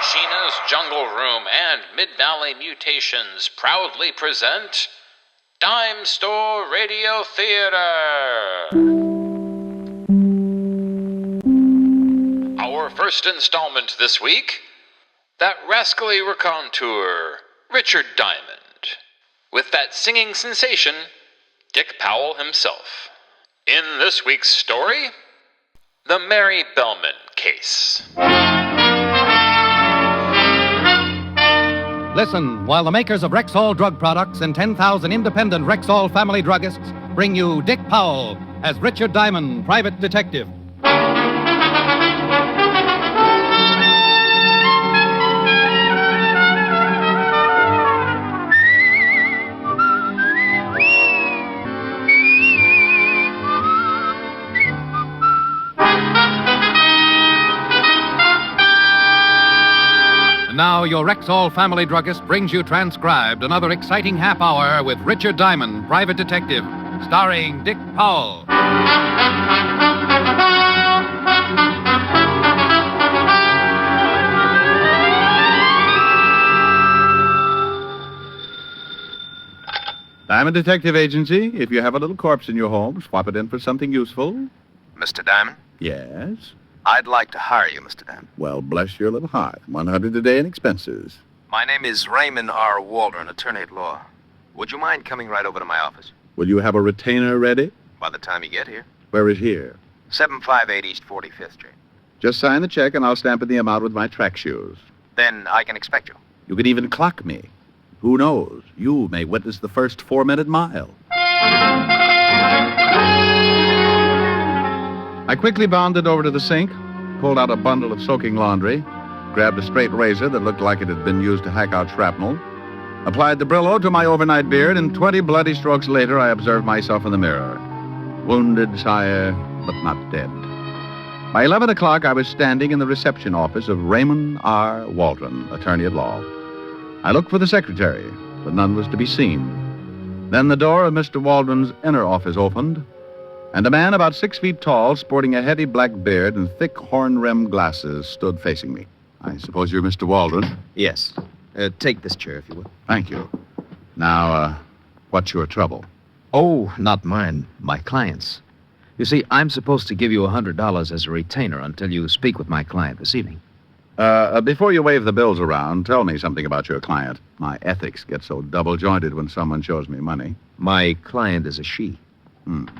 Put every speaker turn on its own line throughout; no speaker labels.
Sheena's Jungle Room and Mid-Valley Mutations proudly present Dimestore Radio Theater. Our first installment this week, that rascally raconteur, Richard Diamond, with that singing sensation, Dick Powell himself. In this week's story, the Mary Bellman case.
Listen while the makers of Rexall drug products and 10,000 independent Rexall family druggists bring you Dick Powell as Richard Diamond, private detective. Now, your Rexall family druggist brings you transcribed another exciting half hour with Richard Diamond, private detective, starring Dick Powell.
Diamond Detective Agency. If you have a little corpse in your home, swap it in for something useful.
Mr. Diamond?
Yes?
I'd like to hire you, Mr. Diamond.
Well, bless your little heart. $100 a day in expenses.
My name is Raymond R. Waldron, attorney at law. Would you mind coming right over to my office?
Will you have a retainer ready?
By the time you get here.
Where is here?
758 East 45th Street.
Just sign the check and I'll stamp in the amount with my track shoes.
Then I can expect you.
You can even clock me. Who knows? You may witness the first 4-minute mile. I quickly bounded over to the sink, pulled out a bundle of soaking laundry, grabbed a straight razor that looked like it had been used to hack out shrapnel, applied the Brillo to my overnight beard, and 20 bloody strokes later I observed myself in the mirror. Wounded, sire, but not dead. By 11 o'clock, I was standing in the reception office of Raymond R. Waldron, attorney at law. I looked for the secretary, but none was to be seen. Then the door of Mr. Waldron's inner office opened, and a man about 6 feet tall, sporting a heavy black beard and thick horn-rimmed glasses, stood facing me. I suppose you're Mr. Waldron?
Yes. Take this chair, if you would.
Thank you. Now, what's your trouble?
Oh, not mine. My client's. You see, I'm supposed to give you $100 as a retainer until you speak with my client this evening.
Before you wave the bills around, tell me something about your client. My ethics get so double-jointed when someone shows me money.
My client is a she.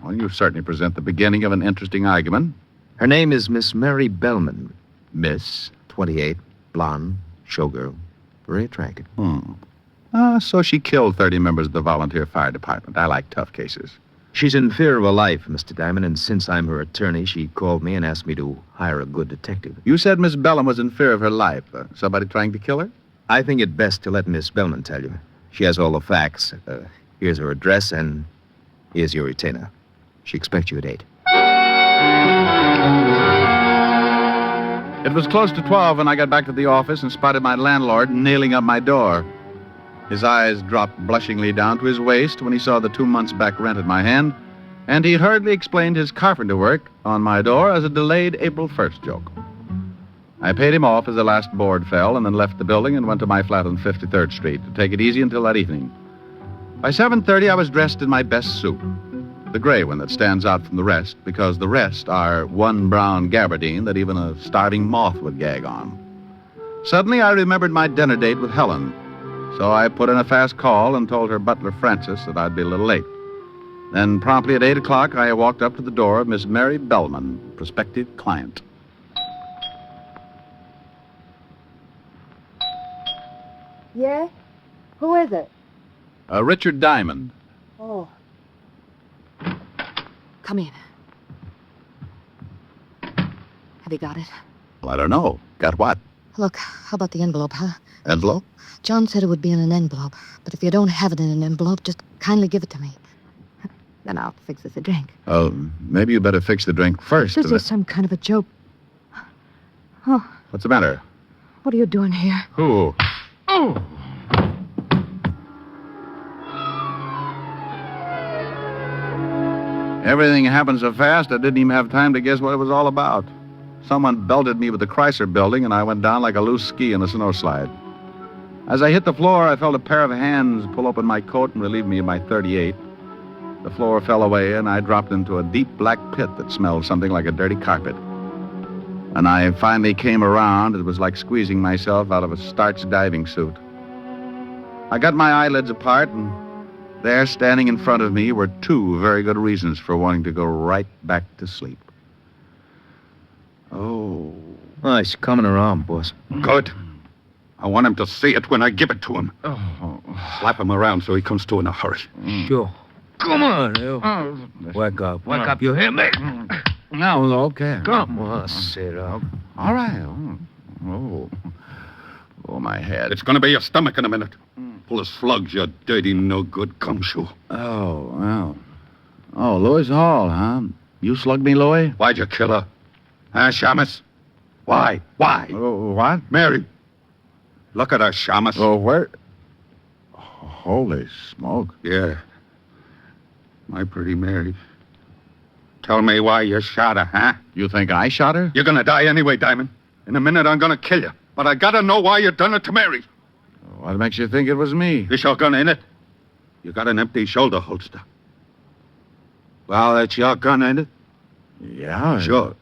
Well, you certainly present the beginning of an interesting argument.
Her name is Miss Mary Bellman.
Miss?
28, blonde, showgirl, very attractive.
So she killed 30 members of the volunteer fire department. I like tough cases.
She's in fear of her life, Mr. Diamond, and since I'm her attorney, she called me and asked me to hire a good detective.
You said Miss Bellman was in fear of her life. Somebody trying to kill her?
I think it best to let Miss Bellman tell you. She has all the facts. Here's her address, and here's your retainer. She expects you at 8.
It was close to 12 when I got back to the office and spotted my landlord nailing up my door. His eyes dropped blushingly down to his waist when he saw the 2 months' back rent in my hand, and he hurriedly explained his carpenter work on my door as a delayed April 1st joke. I paid him off as the last board fell and then left the building and went to my flat on 53rd Street to take it easy until that evening. By 7:30, I was dressed in my best suit, the gray one that stands out from the rest because the rest are one brown gabardine that even a starving moth would gag on. Suddenly, I remembered my dinner date with Helen, so I put in a fast call and told her butler, Francis, that I'd be a little late. Then, promptly at 8 o'clock, I walked up to the door of Miss Mary Bellman, prospective client.
Yeah? Who is it?
Richard Diamond.
Oh. Come in. Have you got it?
Well, I don't know. Got what?
Look, how about the envelope, huh?
Envelope?
John said it would be in an envelope, but if you don't have it in an envelope, just kindly give it to me. Then I'll fix us a drink.
Oh, maybe you better fix the drink first.
This is some kind of a joke. Oh,
What's the matter?
what are you doing here?
Who?
Oh!
Everything happened so fast, I didn't even have time to guess what it was all about. Someone belted me with the Chrysler building, and I went down like a loose ski in a snowslide. As I hit the floor, I felt a pair of hands pull open my coat and relieve me of my .38. The floor fell away, and I dropped into a deep black pit that smelled something like a dirty carpet. When I finally came around, it was like squeezing myself out of a starched diving suit. I got my eyelids apart, and there, standing in front of me, were two very good reasons for wanting to go right back to sleep. Oh.
Oh, he's coming around, boss.
Good. I want him to see it when I give it to him.
Oh.
Slap him around so he comes to in a hurry.
Sure. Come on, you. Wake up. Wake up, you hear me?
No, okay.
Come on, sit up.
All right. Oh, my head.
It's going to be your stomach in a minute. Full of slugs, you dirty, no-good gumshoe.
Oh, well. Oh, Louis Hall, huh? You slugged me, Louis?
Why'd you kill her? Huh, Shamus? Why? Why?
Oh, what?
Mary. Look at her, Shamus.
Oh, where? Holy smoke.
Yeah. My pretty Mary. Tell me why you shot her, huh?
You think I shot her?
You're gonna die anyway, Diamond. In a minute, I'm gonna kill you. But I gotta know why you done it to Mary.
What makes you think it was me?
This your gun, ain't it? You got an empty shoulder holster. Well, that's your gun, ain't it?
Yeah.
Sure.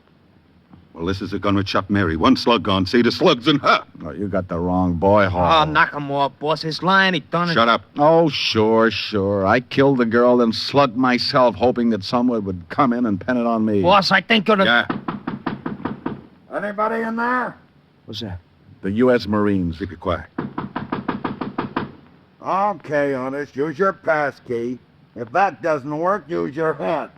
Well, this is the gun which shot Mary. One slug gone. See, the slug's in her.
Oh, you got the wrong boy, Hall.
Oh, knock him off, boss. He's lying. He done it.
Shut up.
Oh, sure. I killed the girl and slugged myself, hoping that someone would come in and pin it on me.
Boss, I think you're the...
Yeah.
Anybody in there?
What's that?
The U.S. Marines.
Keep it quiet.
Okay, honest. Use your pass key. If that doesn't work, use your head.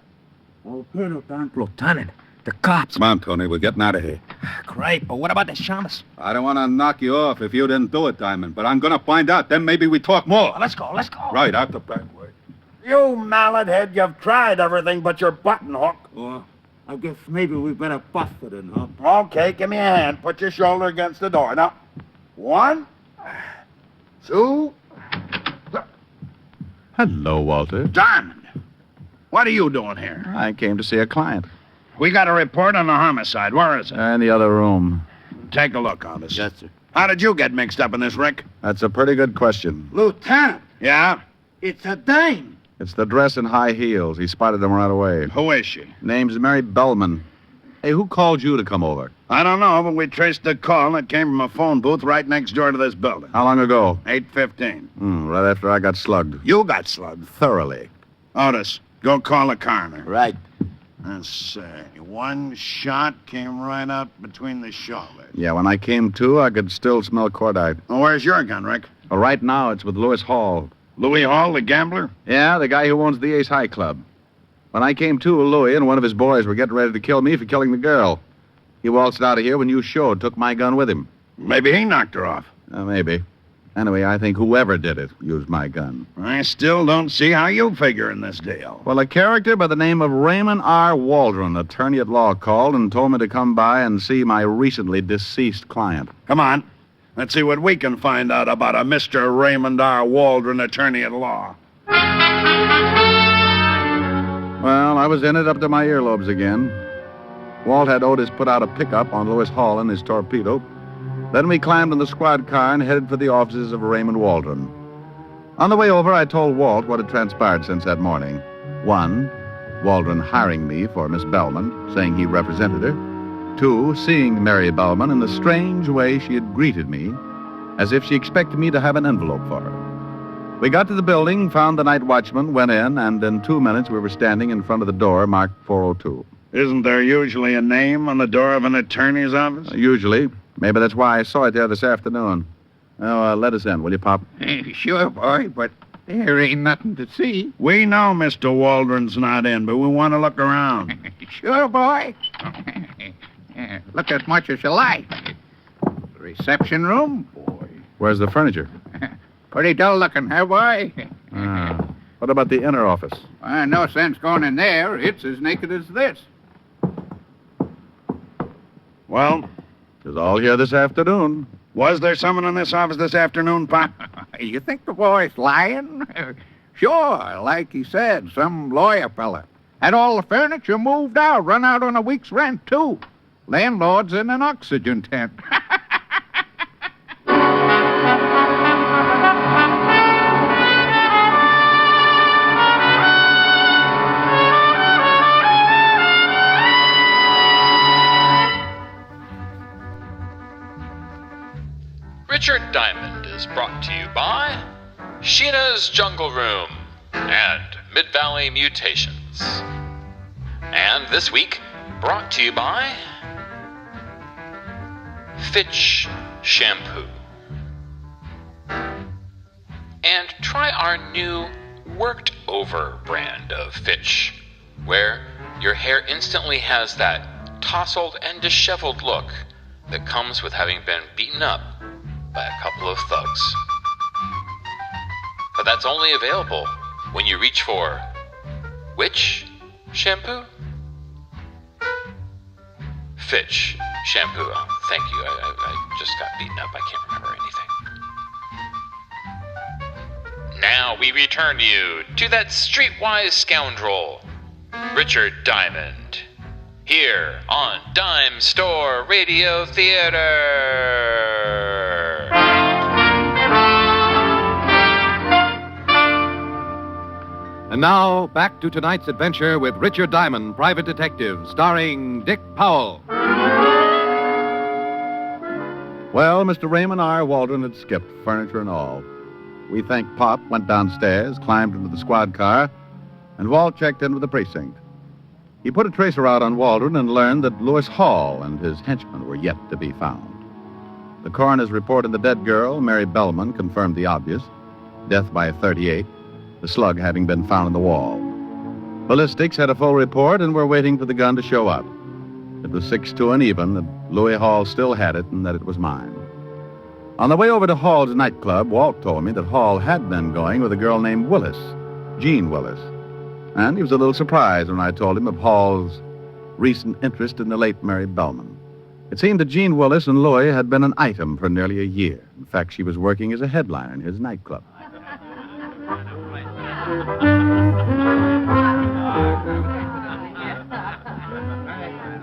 Lieutenant, the cops.
Come on, Tony. We're getting out of here.
Great, but what about the Shamus?
I don't want to knock you off if you didn't do it, Diamond, but I'm going to find out. Then maybe we talk more.
Let's go.
Right, out the back way.
You mallet head, you've tried everything but your button hook.
Well, I guess maybe we better bust it in, huh?
Okay, give me a hand. Put your shoulder against the door. Now, 1, 2...
Hello, Walter.
Diamond, what are you doing here?
I came to see a client.
We got a report on a homicide. Where is it?
In the other room.
Take a look, honest.
Yes, sir.
How did you get mixed up in this, Rick?
That's a pretty good question.
Lieutenant,
Yeah?
it's a dame.
It's the dress and high heels. He spotted them right away.
Who is she?
Name's Mary Bellman. Hey, who called you to come over?
I don't know, but we traced the call. It came from a phone booth right next door to this building.
How long ago?
8:15.
Right after I got slugged.
You got slugged.
Thoroughly.
Otis, go call the coroner.
Right.
Let's see. One shot came right up between the shoulders.
Yeah, when I came to, I could still smell cordite.
Well, where's your gun, Rick?
Well, right now, it's with Louis Hall.
Louis Hall, the gambler?
Yeah, the guy who owns the Ace High Club. When I came to, Louis and one of his boys were getting ready to kill me for killing the girl. He waltzed out of here when you showed, took my gun with him.
Maybe he knocked her off.
Maybe. Anyway, I think whoever did it used my gun.
I still don't see how you figure in this deal.
Well, a character by the name of Raymond R. Waldron, attorney at law, called and told me to come by and see my recently deceased client.
Come on. Let's see what we can find out about a Mr. Raymond R. Waldron, attorney at law.
Well, I was in it up to my earlobes again. Walt had Otis put out a pickup on Louis Hall in his torpedo. Then we climbed in the squad car and headed for the offices of Raymond Waldron. On the way over, I told Walt what had transpired since that morning. 1, Waldron hiring me for Miss Bellman, saying he represented her. 2, seeing Mary Bellman in the strange way she had greeted me, as if she expected me to have an envelope for her. We got to the building, found the night watchman, went in, and in 2 minutes we were standing in front of the door marked 402.
Isn't there usually a name on the door of an attorney's office?
Usually. Maybe that's why I saw it there this afternoon. Oh, let us in, will you, Pop?
Sure, boy, but there ain't nothing to see.
We know Mr. Waldron's not in, but we want to look around.
Sure, boy. Look as much as you like. Reception room, boy.
Where's the furniture?
Pretty dull looking, huh, boy?
What about the inner office?
No sense going in there. It's as naked as this.
Well,
It was all here this afternoon.
was there someone in this office this afternoon, Pop?
You think the boy's lying? Sure, like he said, some lawyer fella. Had all the furniture moved out, run out on a week's rent, too. Landlord's in an oxygen tent.
Richard Diamond is brought to you by Sheena's Jungle Room and Mid-Valley Mutations. And this week, brought to you by Fitch Shampoo. And try our new worked over brand of Fitch, where your hair instantly has that tousled and disheveled look that comes with having been beaten up by a couple of thugs. But that's only available when you reach for which shampoo? Fitch Shampoo. Oh, thank you. I just got beaten up. I can't remember anything. Now we return you to that streetwise scoundrel, Richard Diamond, here on Dimestore Radio Theater.
And now, back to tonight's adventure with Richard Diamond, Private Detective, starring Dick Powell.
Well, Mr. Raymond R. Waldron had skipped, furniture and all. We thanked Pop, went downstairs, climbed into the squad car, and Walt checked in with the precinct. He put a tracer out on Waldron and learned that Lewis Hall and his henchmen were yet to be found. The coroner's report of the dead girl, Mary Bellman, confirmed the obvious, death by a .38, the slug having been found in the wall. Ballistics had a full report and were waiting for the gun to show up. It was 6-2 and even that Louis Hall still had it and that it was mine. On the way over to Hall's nightclub, Walt told me that Hall had been going with a girl named Willis, Jean Willis. And he was a little surprised when I told him of Hall's recent interest in the late Mary Bellman. It seemed that Jean Willis and Louis had been an item for nearly a year. In fact, she was working as a headliner in his nightclub.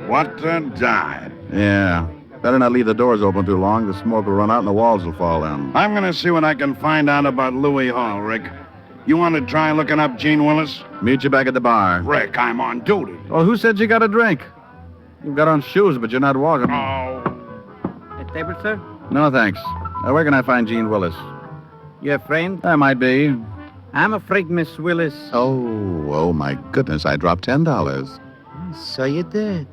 What a dime.
Yeah. Better not leave the doors open too long. The smoke will run out and the walls will fall in.
I'm going to see what I can find out about Louis Hall, Rick. You want to try looking up Jean Willis?
Meet you back at the bar.
Rick, I'm on duty.
Well, who said you got a drink? You've got on shoes, but you're not walking.
Oh.
A table, sir?
No, thanks. Where can I find Jean Willis?
Your friend?
I might be.
I'm afraid Miss Willis...
Oh, my goodness. I dropped $10.
So you did.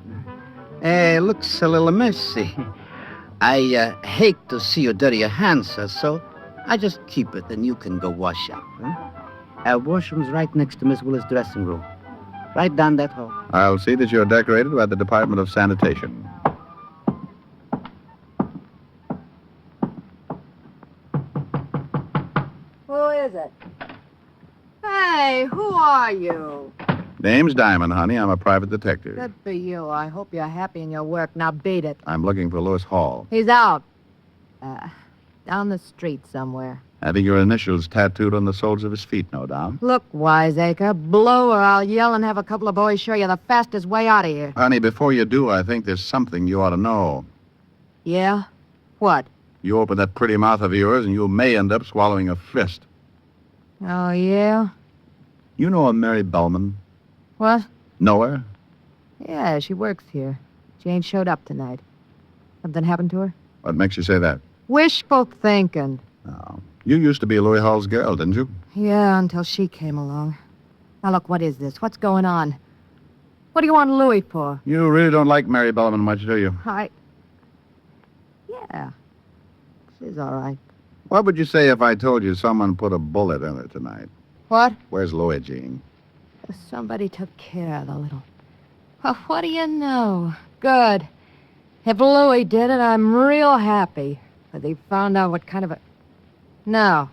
Looks a little messy. I hate to see you dirty your hands, sir, so I just keep it and you can go wash up. Huh? Our washroom's right next to Miss Willis' dressing room. Right down that hall.
I'll see that you're decorated by the Department of Sanitation.
Who is it? Hey, who are you?
Name's Diamond, honey. I'm a private detective.
Good for you. I hope you're happy in your work. Now beat it.
I'm looking for Lewis Hall.
He's out. Down the street somewhere.
Having your initials tattooed on the soles of his feet, no doubt.
Look, wiseacre, blow or I'll yell and have a couple of boys show you the fastest way out of here.
Honey, before you do, I think there's something you ought to know.
Yeah? What?
You open that pretty mouth of yours and you may end up swallowing a fist.
Oh, yeah?
You know a Mary Bellman?
What?
Know her?
Yeah, she works here. She ain't showed up tonight. Something happened to her?
What makes you say that?
Wishful thinking.
Oh. You used to be Louis Hall's girl, didn't you?
Yeah, until she came along. Now, look, what is this? What's going on? What do you want Louis for?
You really don't like Mary Bellman much, do you?
Yeah. She's all right.
What would you say if I told you someone put a bullet in her tonight?
What?
Where's Louis, Jean?
Somebody took care of the little... Well, what do you know? Good. If Louis did it, I'm real happy. But they found out what kind of a... No.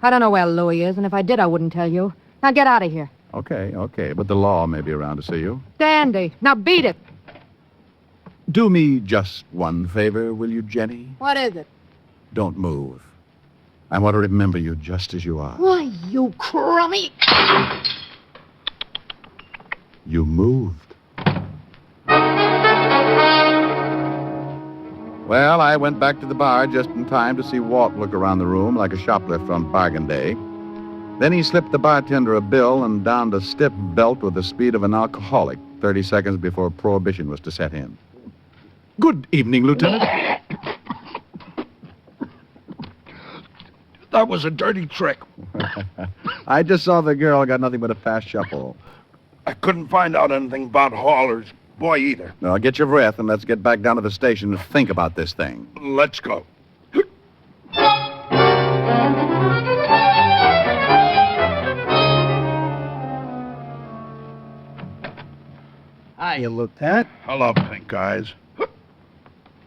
I don't know where Louis is, and if I did, I wouldn't tell you. Now get out of here.
Okay, but the law may be around to see you.
Dandy. Now beat it.
Do me just one favor, will you, Jenny?
What is it?
Don't move. I want to remember you just as you are.
Why, you crummy...
You moved. Well, I went back to the bar just in time to see Walt look around the room like a shoplifter on bargain day. Then he slipped the bartender a bill and donned a stiff belt with the speed of an alcoholic 30 seconds before prohibition was to set in. Good evening, Lieutenant.
That was a dirty trick.
I just saw the girl got nothing but a fast shuffle.
I couldn't find out anything about haulers. Boy, either.
Now, get your breath and let's get back down to the station and think about this thing.
Let's go.
Hiya, Lieutenant.
Hello, pink eyes.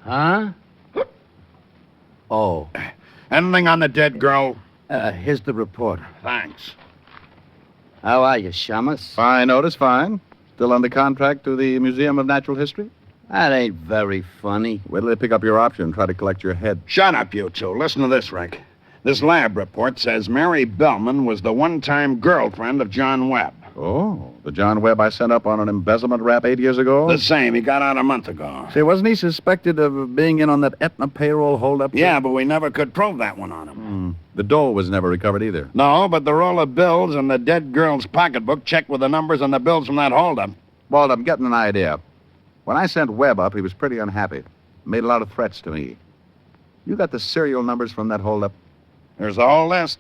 Huh? Oh,
Anything on the dead girl?
here's the reporter.
Thanks.
How are you, Shamus?
Fine, Otis, fine. Still under contract to the Museum of Natural History?
That ain't very funny.
Wait till they pick up your option and try to collect your head.
Shut up, you two. Listen to this, Rick. This lab report says Mary Bellman was the one-time girlfriend of John Webb.
Oh, the John Webb I sent up on an embezzlement rap 8 years ago?
The same. He got out a month ago.
Say, wasn't he suspected of being in on that Aetna payroll holdup?
Yeah, but we never could prove that one on him.
The dough was never recovered either.
No, but the roll of bills and the dead girl's pocketbook checked with the numbers on the bills from that holdup.
Walt, I'm getting an idea. When I sent Webb up, he was pretty unhappy. Made a lot of threats to me. You got the serial numbers from that holdup?
There's a whole list.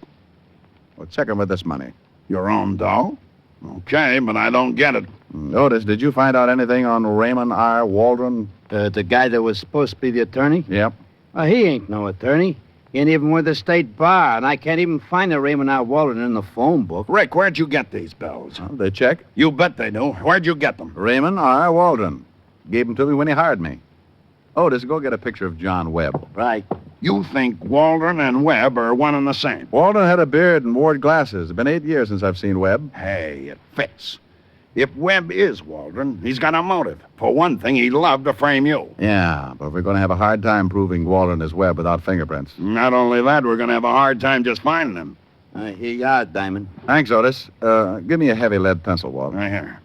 Well, check him with this money.
Your own dough? Okay, but I don't get it.
Otis, did you find out anything on Raymond R. Waldron?
The guy that was supposed to be the attorney?
Yep.
Well, he ain't no attorney. He ain't even with the state bar, and I can't even find the Raymond R. Waldron in the phone book.
Rick, where'd you get these bills?
Well, they check.
You bet they do. Where'd you get them?
Raymond R. Waldron. Gave them to me when he hired me. Otis, go get a picture of John Webb.
Right.
You think Waldron and Webb are one and the same?
Waldron had a beard and wore glasses. It's been 8 years since I've seen Webb.
Hey, it fits. If Webb is Waldron, he's got a motive. For one thing, he'd love to frame you.
Yeah, but we're going to have a hard time proving Waldron is Webb without fingerprints.
Not only that, we're going to have a hard time just finding him.
Here you are, Diamond.
Thanks, Otis. Give me a heavy lead pencil, Walt.
Right here.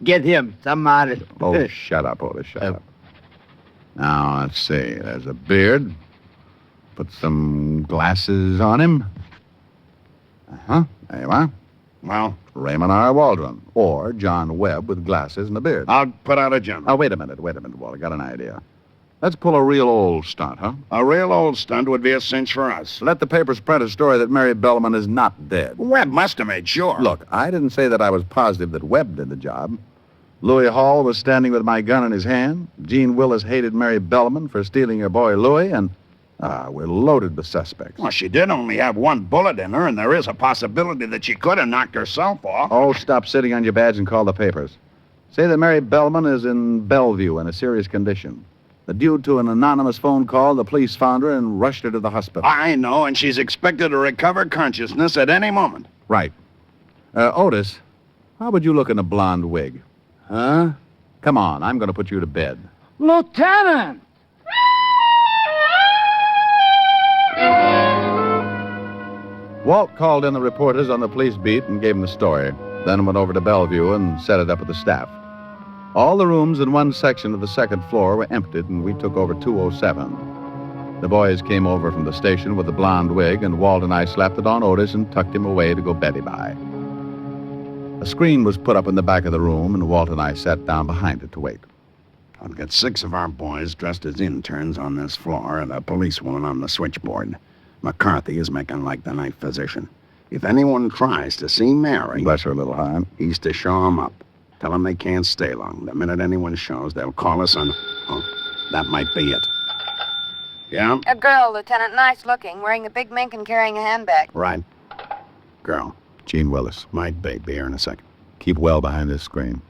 Get him. Some artist.
Oh, shut up, Otis, shut up. Now, let's see. There's a beard. Put some glasses on him. Uh-huh. There you are.
Well,
Raymond R. Waldron. Or John Webb with glasses and a beard.
I'll put out a general.
Oh, wait a minute, Walt. I got an idea. Let's pull a real old stunt, huh?
A real old stunt would be a cinch for us.
Let the papers print a story that Mary Bellman is not dead.
Webb must have made sure.
Look, I didn't say that I was positive that Webb did the job. Louis Hall was standing with my gun in his hand. Gene Willis hated Mary Bellman for stealing her boy Louis, and we're loaded with suspects.
Well, she did only have one bullet in her, and there is a possibility that she could have knocked herself off.
Oh, stop sitting on your badge and call the papers. Say that Mary Bellman is in Bellevue in a serious condition. That due to an anonymous phone call, the police found her and rushed her to the hospital.
I know, and she's expected to recover consciousness at any moment.
Right. Otis, how would you look in a blonde wig?
Huh?
Come on, I'm going to put you to bed.
Lieutenant!
Walt called in the reporters on the police beat and gave them the story, then went over to Bellevue and set it up with the staff. All the rooms in one section of the second floor were emptied, and we took over 207. The boys came over from the station with the blonde wig, and Walt and I slapped it on Otis and tucked him away to go Betty by. A screen was put up in the back of the room, and Walt and I sat down behind it to wait.
I've got 6 of our boys dressed as interns on this floor and a policewoman on the switchboard. McCarthy is making like the night physician. If anyone tries to see Mary...
Bless her little heart.
He's to show 'em up. Tell them they can't stay long. The minute anyone shows, they'll call us on... Oh, that might be it. Yeah?
A girl, Lieutenant, nice looking, wearing a big mink and carrying a handbag.
Right. Girl.
Gene Willis.
Might be. Be here in a second.
Keep well behind this screen.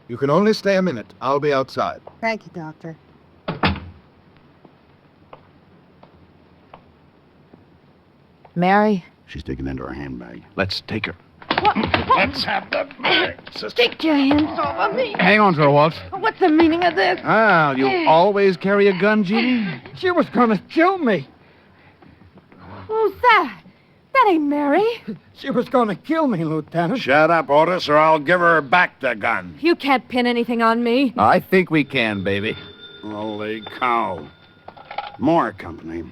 You can only stay a minute. I'll be outside.
Thank you, Doctor. Mary?
She's taken into her handbag.
Let's take her.
Let's have the bag, sister.
Take your hands off of me.
Hang on to her, Walt.
What's the meaning of this?
Ah, you always carry a gun, Jeannie?
She was gonna kill me.
Who's that? That ain't Mary.
She was going to kill me, Lieutenant.
Shut up, Otis, or I'll give her back the gun.
You can't pin anything on me.
I think we can, baby.
Holy cow. More company.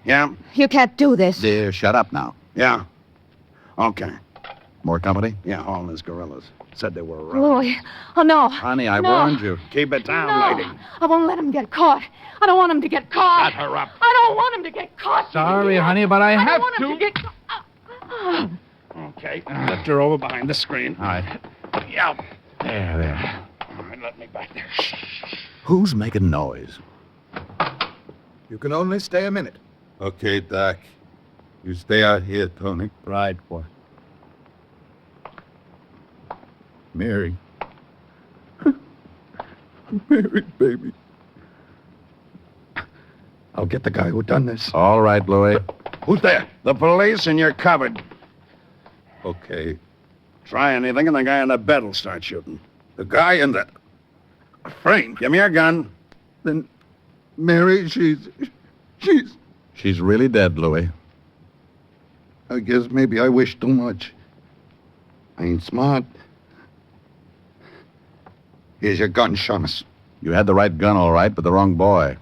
Yeah?
You can't do this.
Dear, shut up now.
Yeah. Okay.
More company?
Yeah, all his gorillas. Said they were
Louis. Oh, no.
Honey, I
No.
warned you.
Keep it down,
No.
lady.
I won't let him get caught. I don't want him to get caught.
Shut her up.
I don't want him to get caught.
Sorry, honey, but I
I
have
don't want him
to.
to get caught.
Okay, lift her over behind the screen.
All right.
Yeah.
There.
All right, let me back there.
Who's making noise?
You can only stay a minute.
Okay, Doc. You stay out here, Tony.
Right, boy. Mary.
Mary, baby.
I'll get the guy who done this.
All right, Louis.
Who's there? The police, and you're covered.
Okay.
Try anything, and the guy in the bed will start shooting. The guy in the frame. Give me your gun.
Then, Mary, she's...
She's really dead, Louis.
I guess maybe I wish too much. I ain't smart. Here's your gun, Shamus.
You had the right gun, all right, but the wrong boy.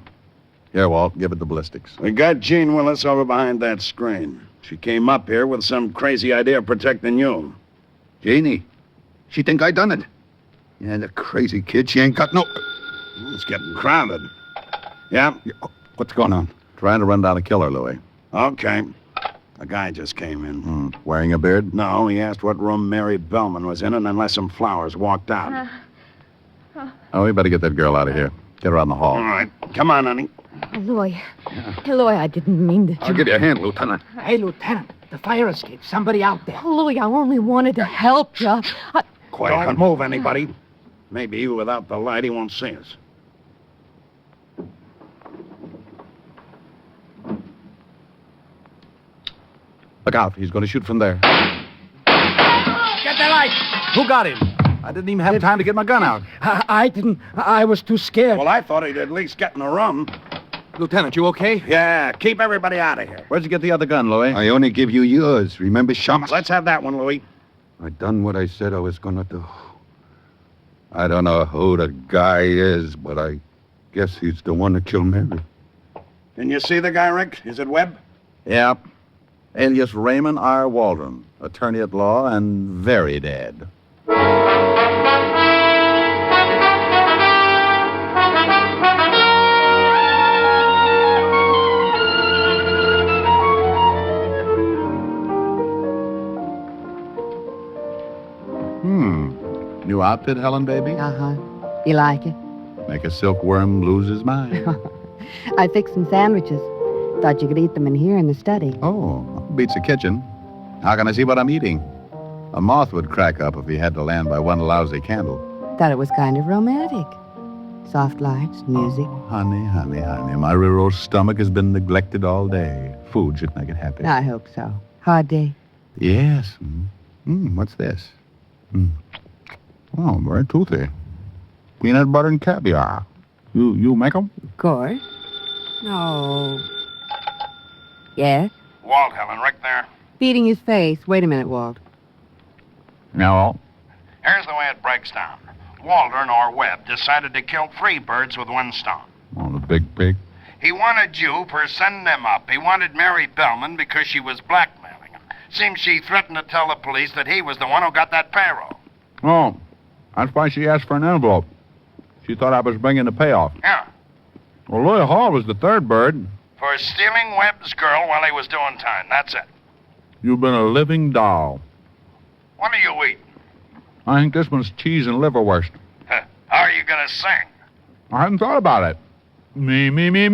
Here, Walt, give it the ballistics.
We got Jean Willis over behind that screen. She came up here with some crazy idea of protecting you.
Janie, she think I done it. Yeah, the crazy kid, she ain't got no...
It's getting crowded. Yeah?
What's going on?
Trying to run down a killer, Louis.
Okay. A guy just came in.
Wearing a beard?
No, he asked what room Mary Bellman was in and then left some flowers, walked out.
Oh, we better get that girl out of here. Get her out in the hall.
All right. Come on, honey.
Louis. Hey, Louis, I didn't mean to.
I'll give you a hand, Lieutenant.
Hey, Lieutenant, the fire escape. Somebody out there.
Louis, I only wanted to help you.
Quiet. Don't move, anybody. Maybe without the light, he won't see us.
Look out. He's going to shoot from there.
Get the light.
Who got him? I didn't even have time to get my gun out.
I didn't. I was too scared.
Well, I thought he'd at least get in the room.
Lieutenant, you okay?
Yeah, keep everybody out of here.
Where'd you get the other gun, Louis?
I only give you yours. Remember, Shamus?
Let's have that one, Louis.
I done what I said I was gonna do. I don't know who the guy is, but I guess he's the one that killed Mary.
Can you see the guy, Rick? Is it Webb?
Yep. Alias Raymond R. Waldron, attorney at law and very dead. New outfit, Helen, baby?
Uh-huh. You like it?
Make a silkworm lose his mind.
I fixed some sandwiches. Thought you could eat them in here in the study.
Oh, beats the kitchen. How can I see what I'm eating? A moth would crack up if he had to land by one lousy candle.
Thought it was kind of romantic. Soft lights, music.
Oh, honey, honey, honey. My rural stomach has been neglected all day. Food should make it happy.
I hope so. Hard day.
Yes. What's this? Oh, very toothy. Peanut butter and caviar. You make them?
Of course. No. Yes?
Walt, Helen, Rick there.
Beating his face. Wait a minute, Walt.
No.
Here's the way it breaks down. Waldron or Webb decided to kill 3 birds with one stone.
Oh, the big pig.
He wanted you for sending him up. He wanted Mary Bellman because she was blackmailing him. Seems she threatened to tell the police that he was the one who got that payroll.
Oh, that's why she asked for an envelope. She thought I was bringing the payoff.
Yeah.
Well, Louis Hall was the 3rd bird.
For stealing Webb's girl while he was doing time. That's it.
You've been a living doll.
What are you eating?
I think this one's cheese and liverwurst.
How are you going to sing?
I hadn't thought about it. Me.
You'll never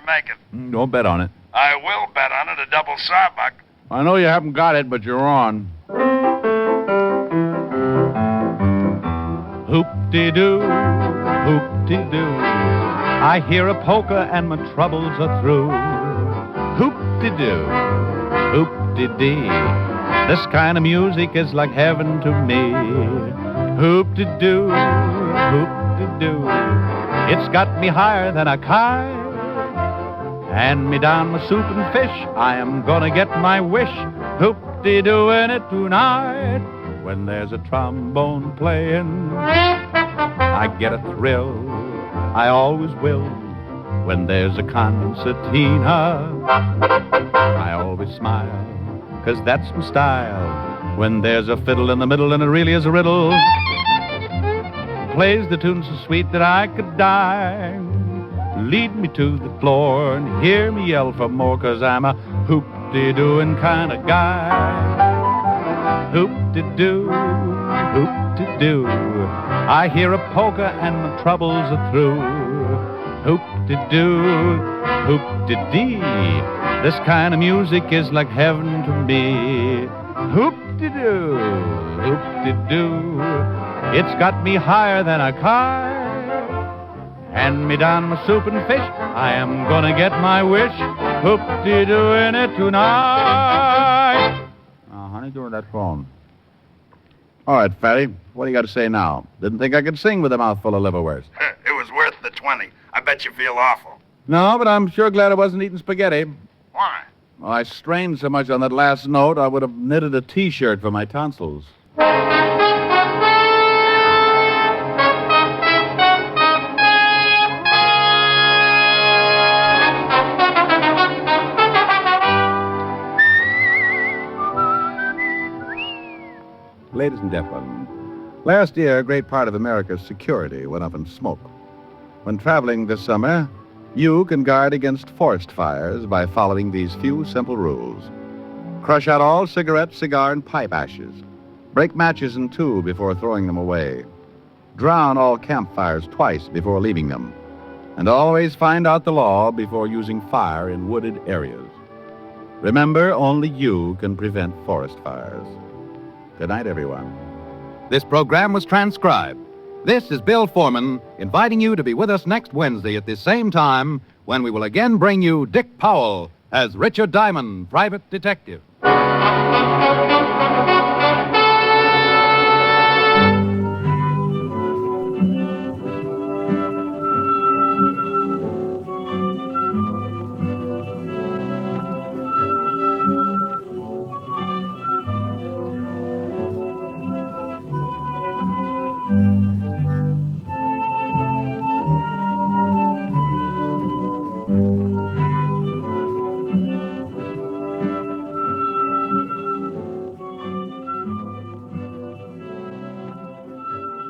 make it.
Don't bet on it.
I will bet on it, a double sawbuck.
I know you haven't got it, but you're on. Hoop-de-doo, hoop-de-doo. I hear a polka and my troubles are through. Hoop-de-doo, hoop-de-dee. This kind of music is like heaven to me. Hoop-de-doo, hoop-de-doo. It's got me higher than a kite.
Hand me down my soup and fish, I am gonna get my wish. Hoop-de-doing it tonight. When there's a trombone playing, I get a thrill, I always will. When there's a concertina, I always smile, 'cause that's my style. When there's a fiddle in the middle and it really is a riddle, plays the tune so sweet that I could die. Lead me to the floor and hear me yell for more, 'cause I'm a hoop-de-doing kind of guy. Hoop-de-doo, hoop-de-doo, I hear a polka and my troubles are through. Hoop-de-doo, hoop-de-dee, this kind of music is like heaven to me. Hoop-de-doo, hoop-de-doo, it's got me higher than a kite. Hand me down my soup and fish, I am gonna get my wish. Hoop-de-dooing it tonight.
Honey, go to that phone. All right, Fatty, what do you got to say now? Didn't think I could sing with a mouthful of liverwurst.
It was worth the 20. I bet you feel awful.
No, but I'm sure glad I wasn't eating spaghetti.
Why?
Well, I strained so much on that last note, I would have knitted a T-shirt for my tonsils. Ladies and gentlemen, last year, a great part of America's security went up in smoke. When traveling this summer, you can guard against forest fires by following these few simple rules. Crush out all cigarette, cigar, and pipe ashes. Break matches in two before throwing them away. Drown all campfires twice before leaving them. And always find out the law before using fire in wooded areas. Remember, only you can prevent forest fires. Good night, everyone.
This program was transcribed. This is Bill Foreman inviting you to be with us next Wednesday at this same time when we will again bring you Dick Powell as Richard Diamond, private detective.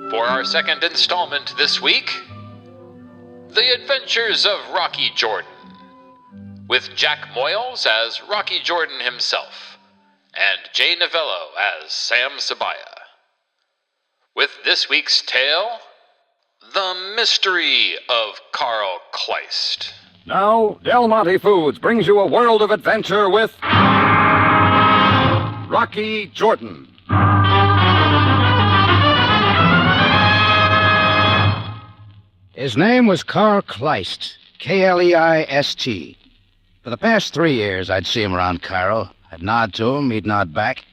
For our second installment this week, The Adventures of Rocky Jordan, with Jack Moyles as Rocky Jordan himself, and Jay Novello as Sam Sabaya. With this week's tale, The Mystery of Carl Kleist.
Now, Del Monte Foods brings you a world of adventure with Rocky Jordan.
His name was Carl Kleist, K-L-E-I-S-T. For the past 3 years, I'd see him around Cairo. I'd nod to him, he'd nod back,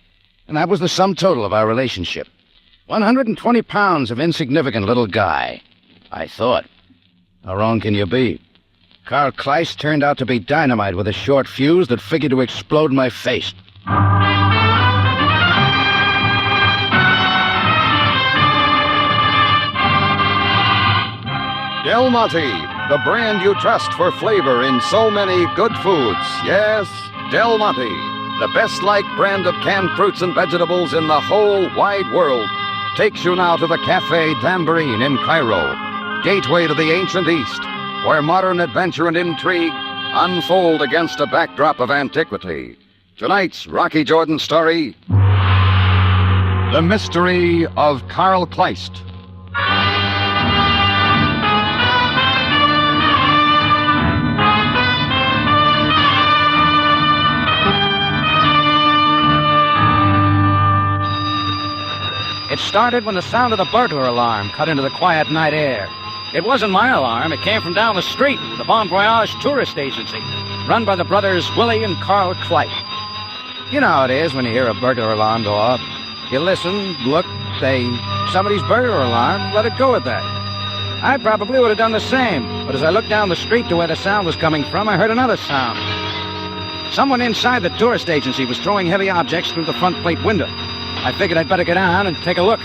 and that was the sum total of our relationship. 120 pounds of insignificant little guy, I thought. How wrong can you be? Carl Kleist turned out to be dynamite with a short fuse that figured to explode in my face.
Del Monte, the brand you trust for flavor in so many good foods. Yes, Del Monte, the best-liked brand of canned fruits and vegetables in the whole wide world, takes you now to the Café Tambourine in Cairo, gateway to the ancient East, where modern adventure and intrigue unfold against a backdrop of antiquity. Tonight's Rocky Jordan story, The Mystery of Carl Kleist.
It started when the sound of the burglar alarm cut into the quiet night air. It wasn't my alarm. It came from down the street, the Bon Voyage tourist agency, run by the brothers Willie and Carl Kleist. You know how it is when you hear a burglar alarm go off. You listen, look, say, somebody's burglar alarm, let it go at that. I probably would have done the same.
But as I looked down the street to where the sound was coming from, I heard another sound. Someone inside the tourist agency was throwing heavy objects through the front plate window. I figured I'd better get down and take a look.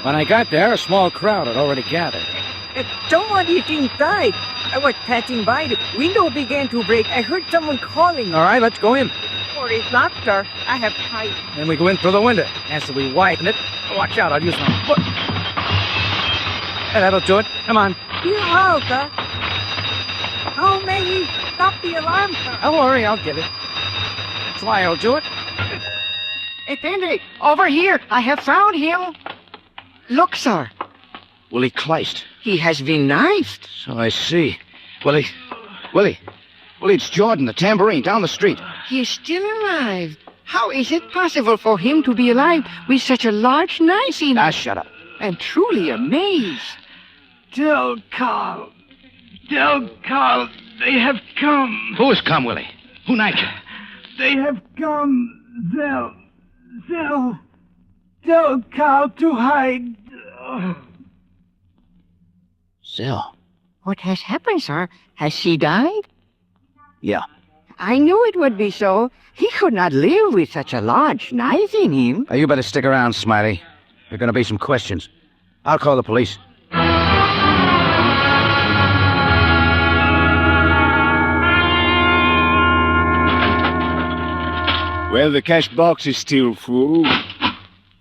When I got there, a small crowd had already gathered.
Someone is inside. I was passing by. The window began to break. I heard someone calling.
All right, let's go in.
Oh, it's locked, sir. I have time.
Then we go in through the window. After we widen it, watch out, I'll use my foot. Hey, that'll do it. Come on.
Here, how, sir? How may he stop the alarm, sir?
Don't worry, I'll get it. Sly will do it.
Attendant, over here. I have found him. Look, sir.
Willie Kleist.
He has been knifed.
So I see. Willie, it's Jordan, the tambourine, down the street.
He is still alive. How is it possible for him to be alive with such a large knife in him?
Ah, shut up.
I'm truly amazed.
Tell Carl. Tell Carl they have come.
Who has come, Willie? Who knifed you?
They have come. Zell. Tell Carl to hide.
Zell.
What has happened, sir? Has she died?
Yeah.
I knew it would be so. He could not live with such a large knife in him.
You better stick around, Smiley. There are going to be some questions. I'll call the police.
Well, the cash box is still full.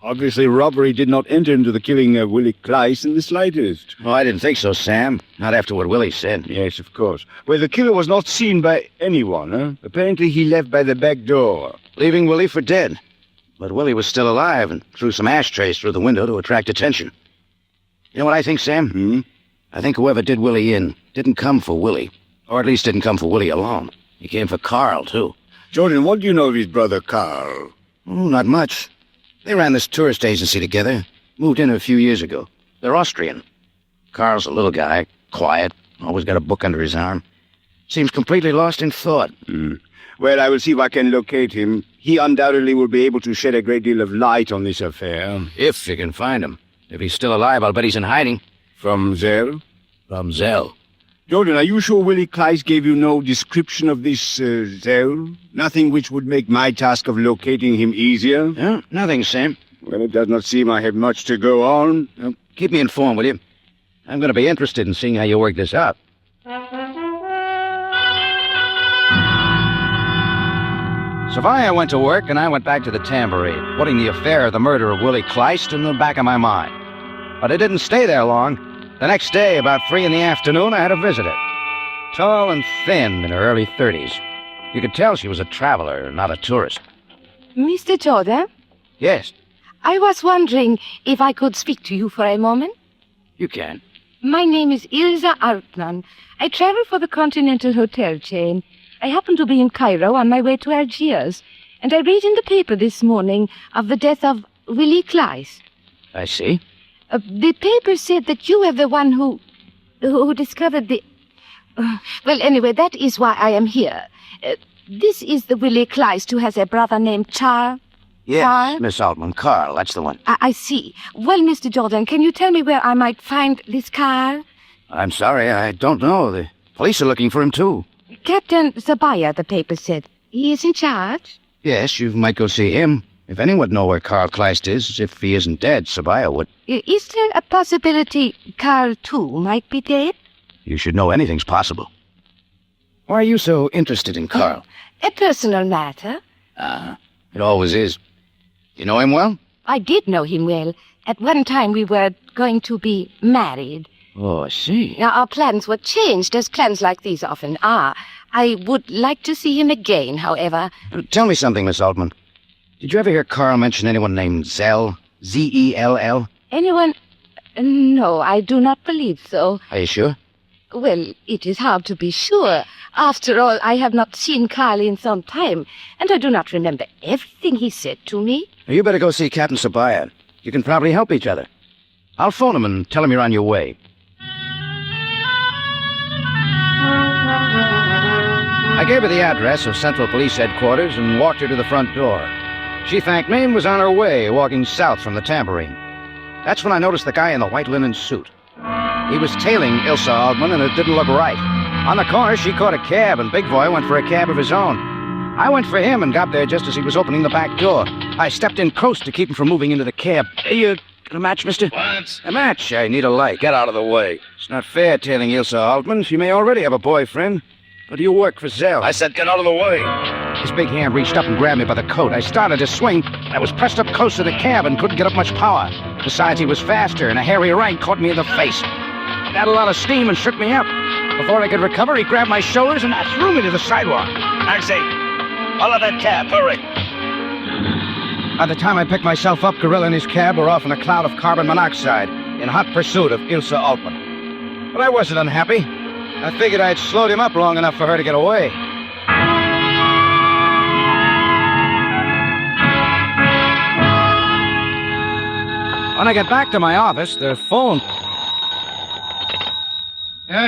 Obviously, robbery did not enter into the killing of Willie Kleist in the slightest.
Oh, I didn't think so, Sam. Not after what Willie said.
Yes, of course. Well, the killer was not seen by anyone, huh? Apparently, he left by the back door.
Leaving Willie for dead. But Willie was still alive and threw some ashtrays through the window to attract attention. You know what I think, Sam? I think whoever did Willie in didn't come for Willie. Or at least didn't come for Willie alone. He came for Carl, too.
Jordan, what do you know of his brother, Carl?
Oh, not much. They ran this tourist agency together. Moved in a few years ago. They're Austrian. Carl's a little guy, quiet, always got a book under his arm. Seems completely lost in thought.
Well, I will see if I can locate him. He undoubtedly will be able to shed a great deal of light on this affair.
If you can find him. If he's still alive, I'll bet he's in hiding.
From Zell?
From Zell.
Jordan, are you sure Willie Kleist gave you no description of this Zell? Nothing which would make my task of locating him easier?
No, nothing, Sam.
Well, it does not seem I have much to go on.
Keep me informed, will you? I'm going to be interested in seeing how you work this out. Sophia went to work, and I went back to the tambourine, putting the affair of the murder of Willie Kleist in the back of my mind. But I didn't stay there long. The next day, about 3 in the afternoon, I had a visitor. Tall and thin in her early 30s. You could tell she was a traveler, not a tourist.
Mr. Jordan?
Yes,
I was wondering if I could speak to you for a moment.
you can.
My name is Ilza Altman. I travel for the Continental Hotel chain. I happen to be in Cairo on my way to Algiers, and I read in the paper this morning of the death of Willie Kleist.
I see.
The paper said that you were the one who discovered the... well, anyway, that is why I am here. This is the Willie Kleist who has a brother named Charles.
Yes,
Carl?
Miss Altman. Carl, that's the one.
I see. Well, Mr. Jordan, can you tell me where I might find this Carl?
I'm sorry, I don't know. The police are looking for him, too.
Captain Zabaya, the paper said. He is in charge?
Yes, you might go see him. If anyone would know where Carl Kleist is, if he isn't dead, Sabaya would.
Is there a possibility Carl, too, might be dead?
You should know anything's possible. Why are you so interested in Carl?
A personal matter.
It always is. You know him well?
I did know him well. At one time we were going to be married.
Oh, I see.
Now, our plans were changed, as plans like these often are. I would like to see him again, however.
Tell me something, Miss Altman. Did you ever hear Carl mention anyone named Zell? Z-E-L-L?
Anyone? No, I do not believe so.
Are you sure?
Well, it is hard to be sure. After all, I have not seen Carl in some time, and I do not remember everything he said to me.
You better go see Captain Sabaya. You can probably help each other. I'll phone him and tell him you're on your way. I gave her the address of Central Police Headquarters and walked her to the front door. She thanked me and was on her way, walking south from the Tambourine. That's when I noticed the guy in the white linen suit. He was tailing Ilsa Altman, and it didn't look right. On the corner, she caught a cab, and Big Boy went for a cab of his own. I went for him and got there just as he was opening the back door. I stepped in close to keep him from moving into the cab. Hey, you got a match, mister?
What?
A match. I need a light.
Get out of the way.
It's not fair tailing Ilsa Altman. She may already have a boyfriend. But do you work for Zell?
I said get out of the way.
His big hand reached up and grabbed me by the coat. I started to swing. I was pressed up close to the cab and couldn't get up much power. Besides, he was faster, and a hairy right caught me in the face. Got a lot of steam and shook me up. Before I could recover, he grabbed my shoulders and threw me to the sidewalk.
Taxi! Follow that cab, hurry!
By the time I picked myself up, Gorilla and his cab were off in a cloud of carbon monoxide in hot pursuit of Ilsa Altman. But I wasn't unhappy. I figured I'd slowed him up long enough for her to get away. When I got back to my office, the phone...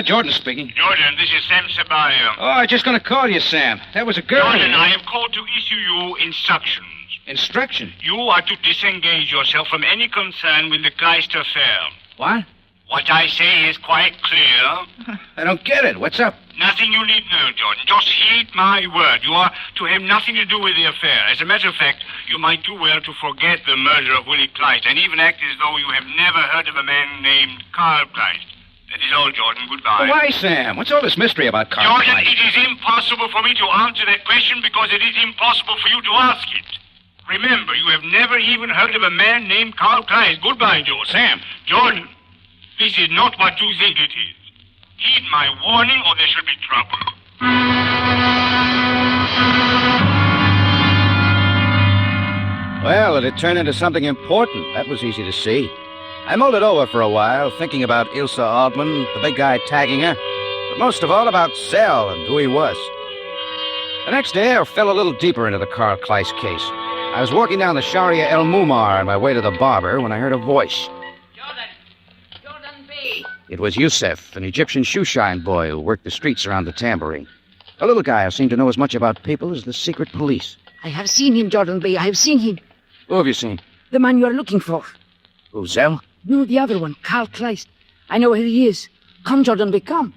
Jordan speaking.
Jordan, this is Sam Sabayo.
Oh, I was just going to call you, Sam. That was a girl.
Jordan, I am called to issue you instructions.
Instruction?
You are to disengage yourself from any concern with the Kleist affair.
What?
What I say is quite clear.
I don't get it. What's up?
Nothing you need know, Jordan. Just heed my word. You are to have nothing to do with the affair. As a matter of fact, you might do well to forget the murder of Willie Kleist and even act as though you have never heard of a man named Carl Kleist. That is all, Jordan. Goodbye.
Well, why, Sam? What's all this mystery about Carl
Jordan,
Kleist?
it is impossible for me to answer that question because it is impossible for you to ask it. Remember, you have never even heard of a man named Carl Kleist. Goodbye, Jordan.
Sam.
Jordan, this is not what you think it is. Heed my warning or there shall be trouble.
Well, it had turned into something important. That was easy to see. I mulled it over for a while, thinking about Ilsa Altman, the big guy tagging her, but most of all about Zell and who he was. The next day, I fell a little deeper into the Carl Kleist case. I was walking down the Sharia El Mumar on my way to the barber when I heard a voice.
Jordan B.
It was Yusef, an Egyptian shoeshine boy who worked the streets around the Tambourine. A little guy who seemed to know as much about people as the secret police.
I have seen him, Jordan B. I have seen him.
Who have you seen?
The man you are looking for.
Who, Zell?
No, the other one, Carl Kleist. I know who he is. Come, Jordan B., come.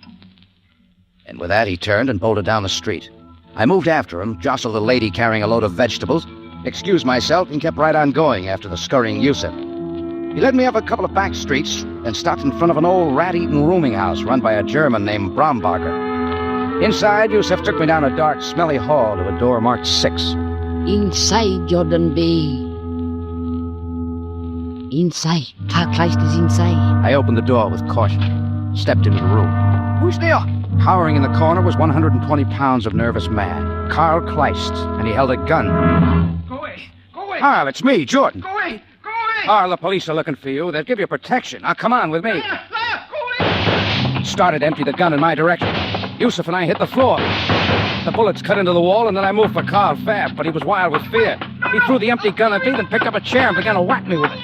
And with that, he turned and bolted down the street. I moved after him, jostled a lady carrying a load of vegetables, excused myself, and kept right on going after the scurrying Yusef. He led me up a couple of back streets and stopped in front of an old rat-eaten rooming house run by a German named Brombacher. Inside, Yusef took me down a dark, smelly hall to a door marked 6.
Inside, Jordan B. Inside. Carl Kleist is inside.
I opened the door with caution, stepped into the room.
Who's there?
Cowering in the corner was 120 pounds of nervous man, Carl Kleist, and he held a gun.
Go away. Go away.
Carl, it's me, Jordan.
Go away. Go away.
Carl, the police are looking for you. They'll give you protection. Now, come on with me.
Go away.
He started to empty the gun in my direction. Yusuf and I hit the floor. The bullets cut into the wall, and then I moved for Carl Fab, but he was wild with fear. He threw the empty gun at me, then picked up a chair and began to whack me with it.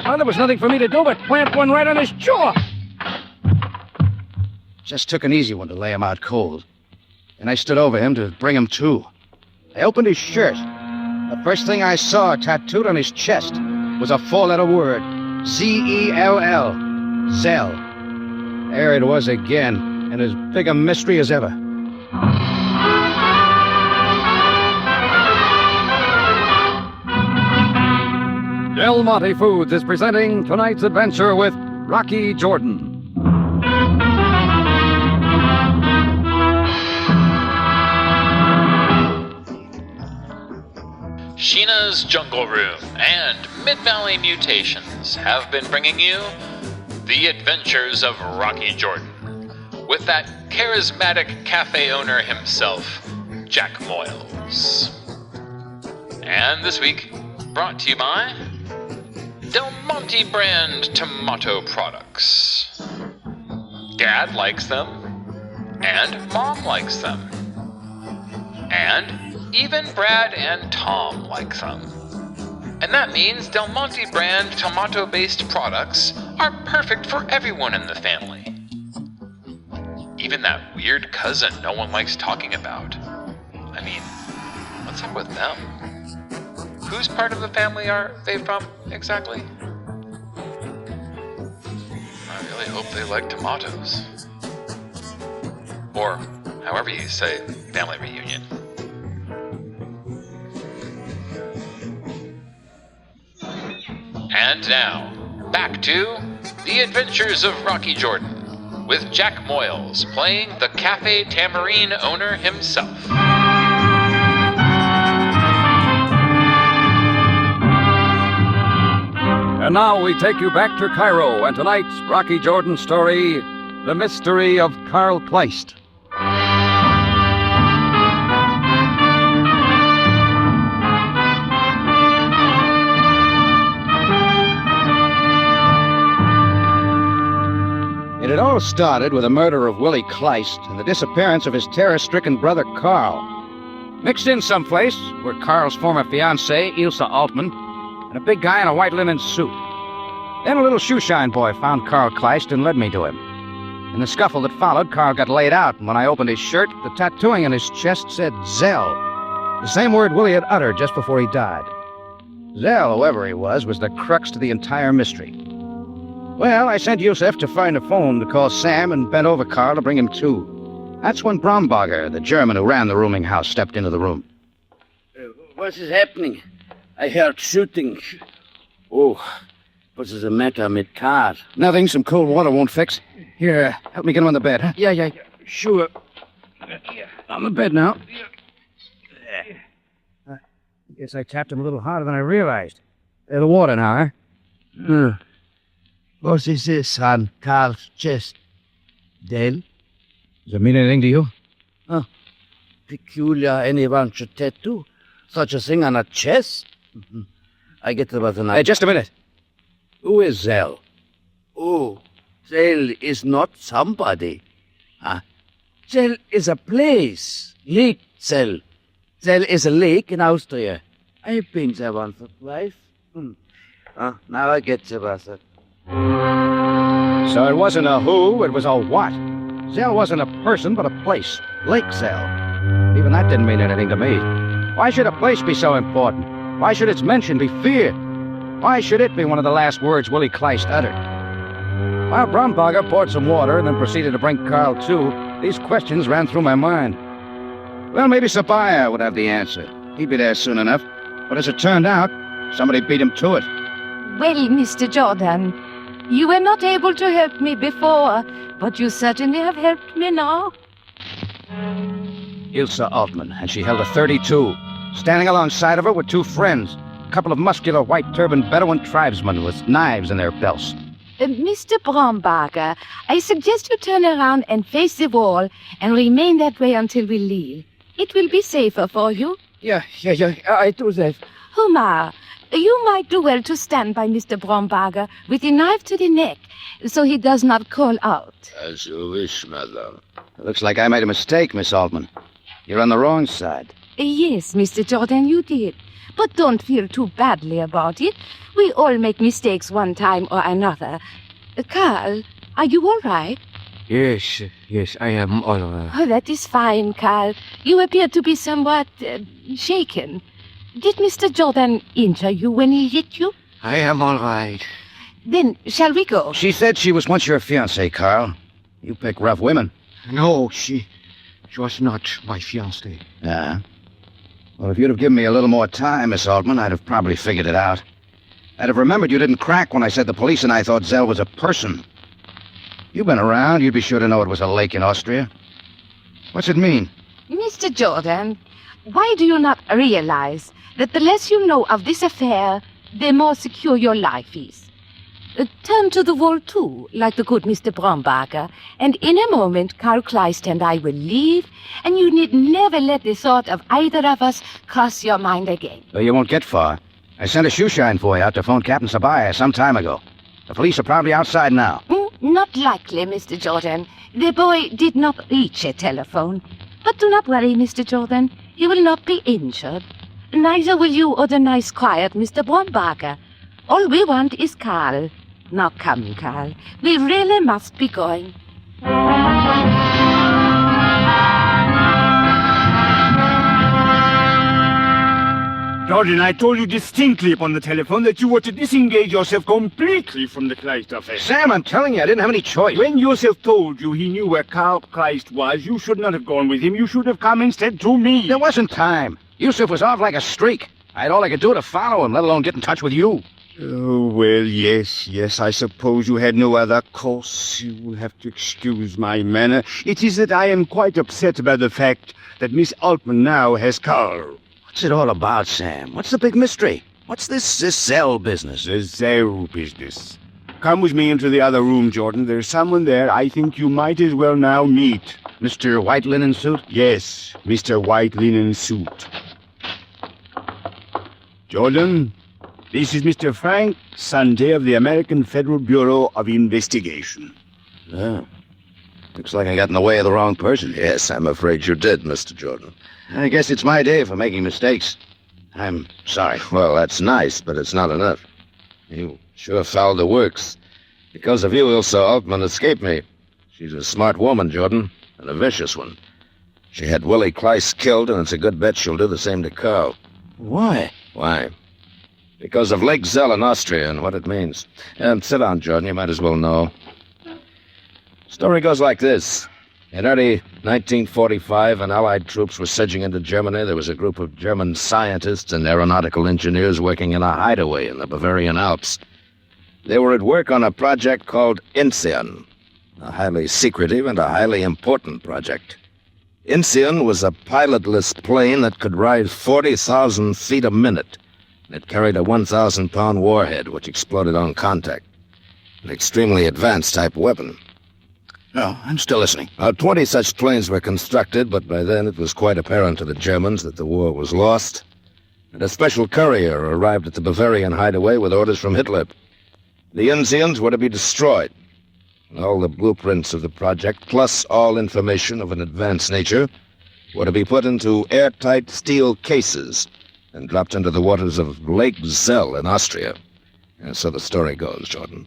Well, there was nothing for me to do but plant one right on his jaw. Just took an easy one to lay him out cold. And I stood over him to bring him to. I opened his shirt. The first thing I saw tattooed on his chest was a 4-letter word. Z-E-L-L. Zell. There it was again, and as big a mystery as ever.
Del Monte Foods is presenting tonight's adventure with Rocky Jordan.
Sheena's Jungle Room and Mid-Valley Mutations have been bringing you The Adventures of Rocky Jordan with that charismatic cafe owner himself, Jack Moyles. And this week, brought to you by Del Monte brand tomato products. Dad likes them, and Mom likes them, and even Brad and Tom like them. And that means Del Monte brand tomato-based products are perfect for everyone in the family. Even that weird cousin no one likes talking about. I mean, what's up with them? Whose part of the family are they from, exactly? I really hope they like tomatoes. Or, however you say family reunion. And now, back to The Adventures of Rocky Jordan, with Jack Moyles playing the Cafe Tambourine owner himself.
And now we take you back to Cairo and tonight's Rocky Jordan story, The Mystery of Karl Kleist. It had all started with the murder of Willie Kleist and the disappearance of his terror-stricken brother Karl. Mixed in someplace were Karl's former fiancée, Ilse Altman, and a big guy in a white linen suit. Then a little shoeshine boy found Karl Kleist and led me to him. In the scuffle that followed, Karl got laid out, and when I opened his shirt, the tattooing on his chest said Zell, the same word Willie had uttered just before he died. Zell, whoever he was the crux to the entire mystery. Well, I sent Yusef to find a phone to call Sam and bent over Karl to bring him to. That's when Brombacher, the German who ran the rooming house, stepped into the room.
What is happening? I heard shooting. Oh, what is the matter with Karl?
Nothing, some cold water won't fix. Here, help me get him on the bed, huh?
Yeah, sure.
On the bed now. I guess I tapped him a little harder than I realized. The water now, huh?
What is this on Karl's chest? Dale?
Does it mean anything to you?
Huh. Peculiar anyone should tattoo such a thing on a chest? I get about the night.
Hey, just a minute. Who is Zell?
Oh, Zell is not somebody. Zell is a place. Lake Zell. Zell is a lake in Austria. I've been there once or twice. Now I get about it.
So it wasn't a who, it was a what. Zell wasn't a person, but a place. Lake Zell. Even that didn't mean anything to me. Why should a place be so important? Why should its mention be feared? Why should it be one of the last words Willie Kleist uttered? While Brombacher poured some water and then proceeded to bring Karl to, these questions ran through my mind. Well, maybe Sabaya would have the answer. He'd be there soon enough. But as it turned out, somebody beat him to it.
Well, Mr. Jordan, you were not able to help me before, but you certainly have helped me now.
Ilse Altman, and she held a .32. Standing alongside of her were two friends, a couple of muscular white turbaned Bedouin tribesmen with knives in their belts.
Mr. Brombacher, I suggest you turn around and face the wall and remain that way until we leave. It will be safer for you.
Yeah, I do that.
Humar, you might do well to stand by Mr. Brombacher with the knife to the neck, so he does not call out.
As you wish, madam.
It looks like I made a mistake, Miss Altman. You're on the wrong side.
Yes, Mr. Jordan, you did. But don't feel too badly about it. We all make mistakes one time or another. Karl, are you all right?
Yes, I am all right.
Oh, that is fine, Karl. You appear to be somewhat shaken. Did Mr. Jordan injure you when he hit you?
I am all right.
Then, shall we go?
She said she was once your fiancée, Karl. You pick rough women.
No, she was not my fiancée.
Yeah? Well, if you'd have given me a little more time, Miss Altman, I'd have probably figured it out. I'd have remembered you didn't crack when I said the police and I thought Zell was a person. You've been around. You'd be sure to know it was a lake in Austria. What's it mean?
Mr. Jordan, why do you not realize that the less you know of this affair, the more secure your life is? Turn to the wall, too, like the good Mr. Brombacher, and in a moment Karl Kleist and I will leave, and you need never let the thought of either of us cross your mind again.
Well, you won't get far. I sent a shoeshine boy out to phone Captain Sabaya some time ago. The police are probably outside now.
Not likely, Mr. Jordan. The boy did not reach a telephone. But do not worry, Mr. Jordan. He will not be injured. Neither will you or the nice, quiet Mr. Brombacher. All we want is Karl. Now come, Karl. We really must be going.
Jordan, I told you distinctly upon the telephone that you were to disengage yourself completely from the Kleist affair.
Sam, I'm telling you, I didn't have any choice.
When Yosef told you he knew where Karl Kleist was, you should not have gone with him. You should have come instead to me.
There wasn't time. Yusuf was off like a streak. I had all I could do to follow him, let alone get in touch with you.
Oh, well, yes, I suppose you had no other course. You will have to excuse my manner. It is that I am quite upset about the fact that Miss Altman now has Karl.
What's it all about, Sam? What's the big mystery? What's this Zell business?
The Zell business. Come with me into the other room, Jordan. There's someone there I think you might as well now meet.
Mr. White Linen Suit?
Yes, Mr. White Linen Suit. Jordan, this is Mr. Frank Sante of the American Federal Bureau of Investigation.
Oh. Looks like I got in the way of the wrong person.
Yes, I'm afraid you did, Mr. Jordan.
I guess it's my day for making mistakes. I'm sorry.
Well, that's nice, but it's not enough. You sure fouled the works. Because of you, Ilsa Altman escaped me. She's a smart woman, Jordan, and a vicious one. She had Willie Kleist killed, and it's a good bet she'll do the same to Karl.
Why?
Why? Because of Lake Zell in Austria and what it means. Sit down, Jordan. You might as well know. Story goes like this. In early 1945, when Allied troops were surging into Germany, there was a group of German scientists and aeronautical engineers working in a hideaway in the Bavarian Alps. They were at work on a project called Incian, a highly secretive and a highly important project. Incian was a pilotless plane that could rise 40,000 feet a minute. It carried a 1,000-pound warhead, which exploded on contact. An extremely advanced type weapon.
Oh, I'm still listening.
20 such planes were constructed, but by then it was quite apparent to the Germans that the war was lost. And a special courier arrived at the Bavarian hideaway with orders from Hitler. The Incians were to be destroyed. All the blueprints of the project, plus all information of an advanced nature, were to be put into airtight steel cases and dropped into the waters of Lake Zell in Austria. And so the story goes, Jordan.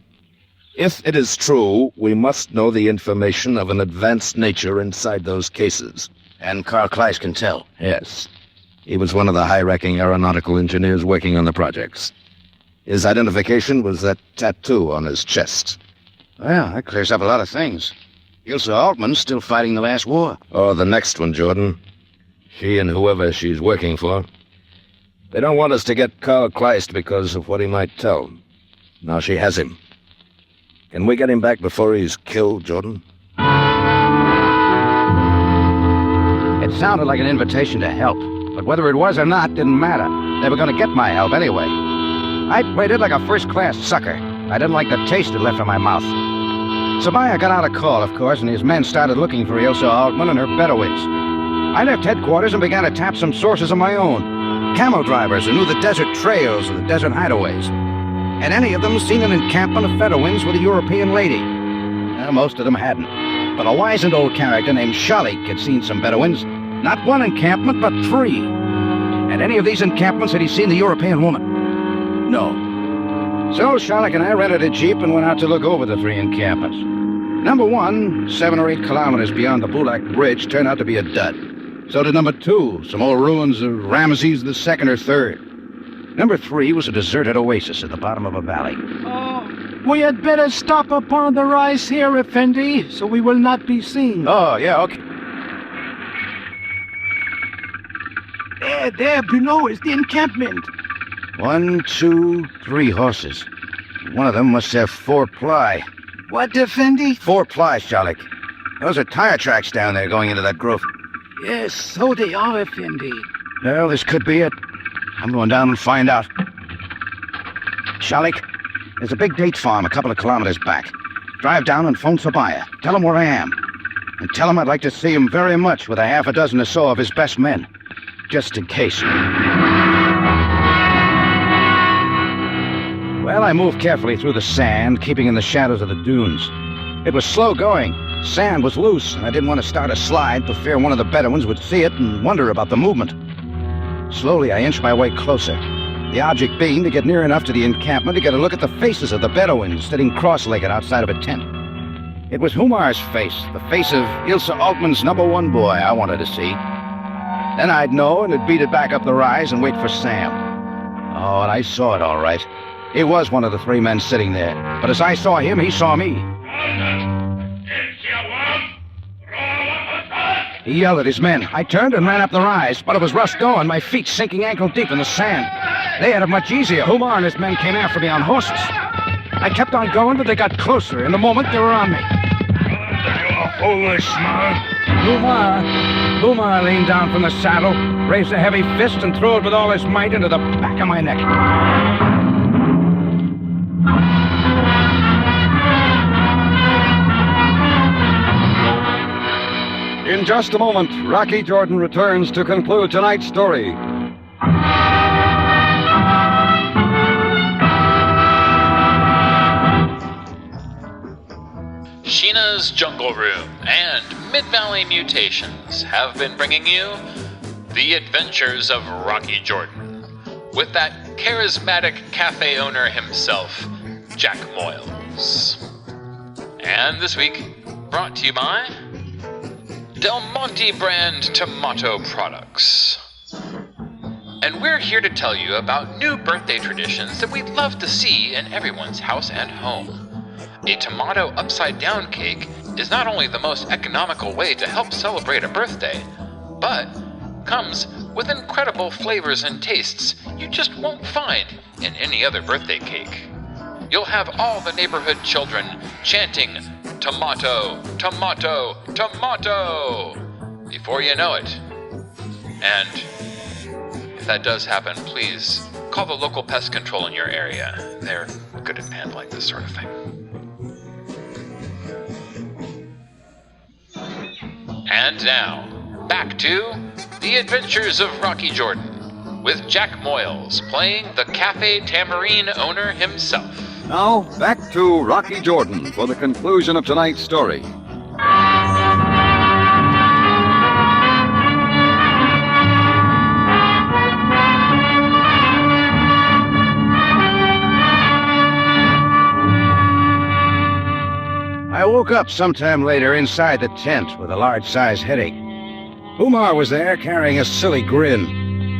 If it is true, we must know the information of an advanced nature inside those cases.
And Karl Kleist can tell.
Yes. He was one of the high-ranking aeronautical engineers working on the projects. His identification was that tattoo on his chest.
Well, that clears up a lot of things. Ilsa Altman's still fighting the last war.
Oh, the next one, Jordan. She and whoever she's working for. They don't want us to get Karl Kleist because of what he might tell. Now she has him. Can we get him back before he's killed, Jordan?
It sounded like an invitation to help, but whether it was or not didn't matter. They were going to get my help anyway. I played it like a first-class sucker. I didn't like the taste it left in my mouth. Sabaya got out a call, of course, and his men started looking for Ilsa Altman and her Bedouins. I left headquarters and began to tap some sources of my own. Camel drivers who knew the desert trails and the desert hideaways. Had any of them seen an encampment of Bedouins with a European lady? Most of them hadn't. But a wizened old character named Shalik had seen some Bedouins. Not one encampment, but 3. At any of these encampments had he seen the European woman? No. So Shalik and I rented a jeep and went out to look over the 3 encampments. Number 1, 7 or 8 kilometers beyond the Bulak Bridge, turned out to be a dud. So did number 2, some old ruins of Ramesses II or III. Number 3 was a deserted oasis at the bottom of a valley.
We had better stop upon the rise here, Effendi, so we will not be seen.
Oh, yeah, okay.
There below is the encampment.
1, 2, 3 horses. One of them must have 4 ply.
What, Effendi?
4 ply, Shalik. Those are tire tracks down there going into that grove.
Yes, so they are, Effendi.
Well, this could be it. I'm going down and find out. Shalik, there's a big date farm a couple of kilometers back. Drive down and phone Sabaya. Tell him where I am. And tell him I'd like to see him very much with a half a dozen or so of his best men. Just in case. Well, I moved carefully through the sand, keeping in the shadows of the dunes. It was slow going. Sand was loose, and I didn't want to start a slide for fear one of the Bedouins would see it and wonder about the movement. Slowly, I inched my way closer, the object being to get near enough to the encampment to get a look at the faces of the Bedouins sitting cross-legged outside of a tent. It was Humar's face, the face of Ilsa Altman's number 1 boy I wanted to see. Then I'd know and it'd beat it back up the rise and wait for Sam.
Oh, and I saw it all right. He was one of the three men sitting there. But as I saw him, he saw me. He yelled at his men. I turned and ran up the rise, but it was Russ going, my feet sinking ankle deep in the sand. They had it much easier. Humar and his men came after me on horses. I kept on going, but they got closer. In the moment, they were on me. Humar leaned down from the saddle, raised a heavy fist, and threw it with all his might into the back of my neck.
In just a moment, Rocky Jordan returns to conclude tonight's story.
Sheena's Jungle Room and Mid-Valley Mutations have been bringing you The Adventures of Rocky Jordan with that charismatic cafe owner himself, Jack Moyles. And this week, brought to you by Del Monte brand tomato products. And we're here to tell you about new birthday traditions that we'd love to see in everyone's house and home. A tomato upside-down cake is not only the most economical way to help celebrate a birthday, but comes with incredible flavors and tastes you just won't find in any other birthday cake. You'll have all the neighborhood children chanting, "Tomato, tomato, tomato," before you know it. And if that does happen, please call the local pest control in your area. They're good at handling this sort of thing. And now, back to The Adventures of Rocky Jordan, with Jack Moyles playing the Cafe Tambourine owner himself.
Now, back to Rocky Jordan for the conclusion of tonight's story.
I woke up sometime later inside the tent with a large-sized headache. Humar was there carrying a silly grin.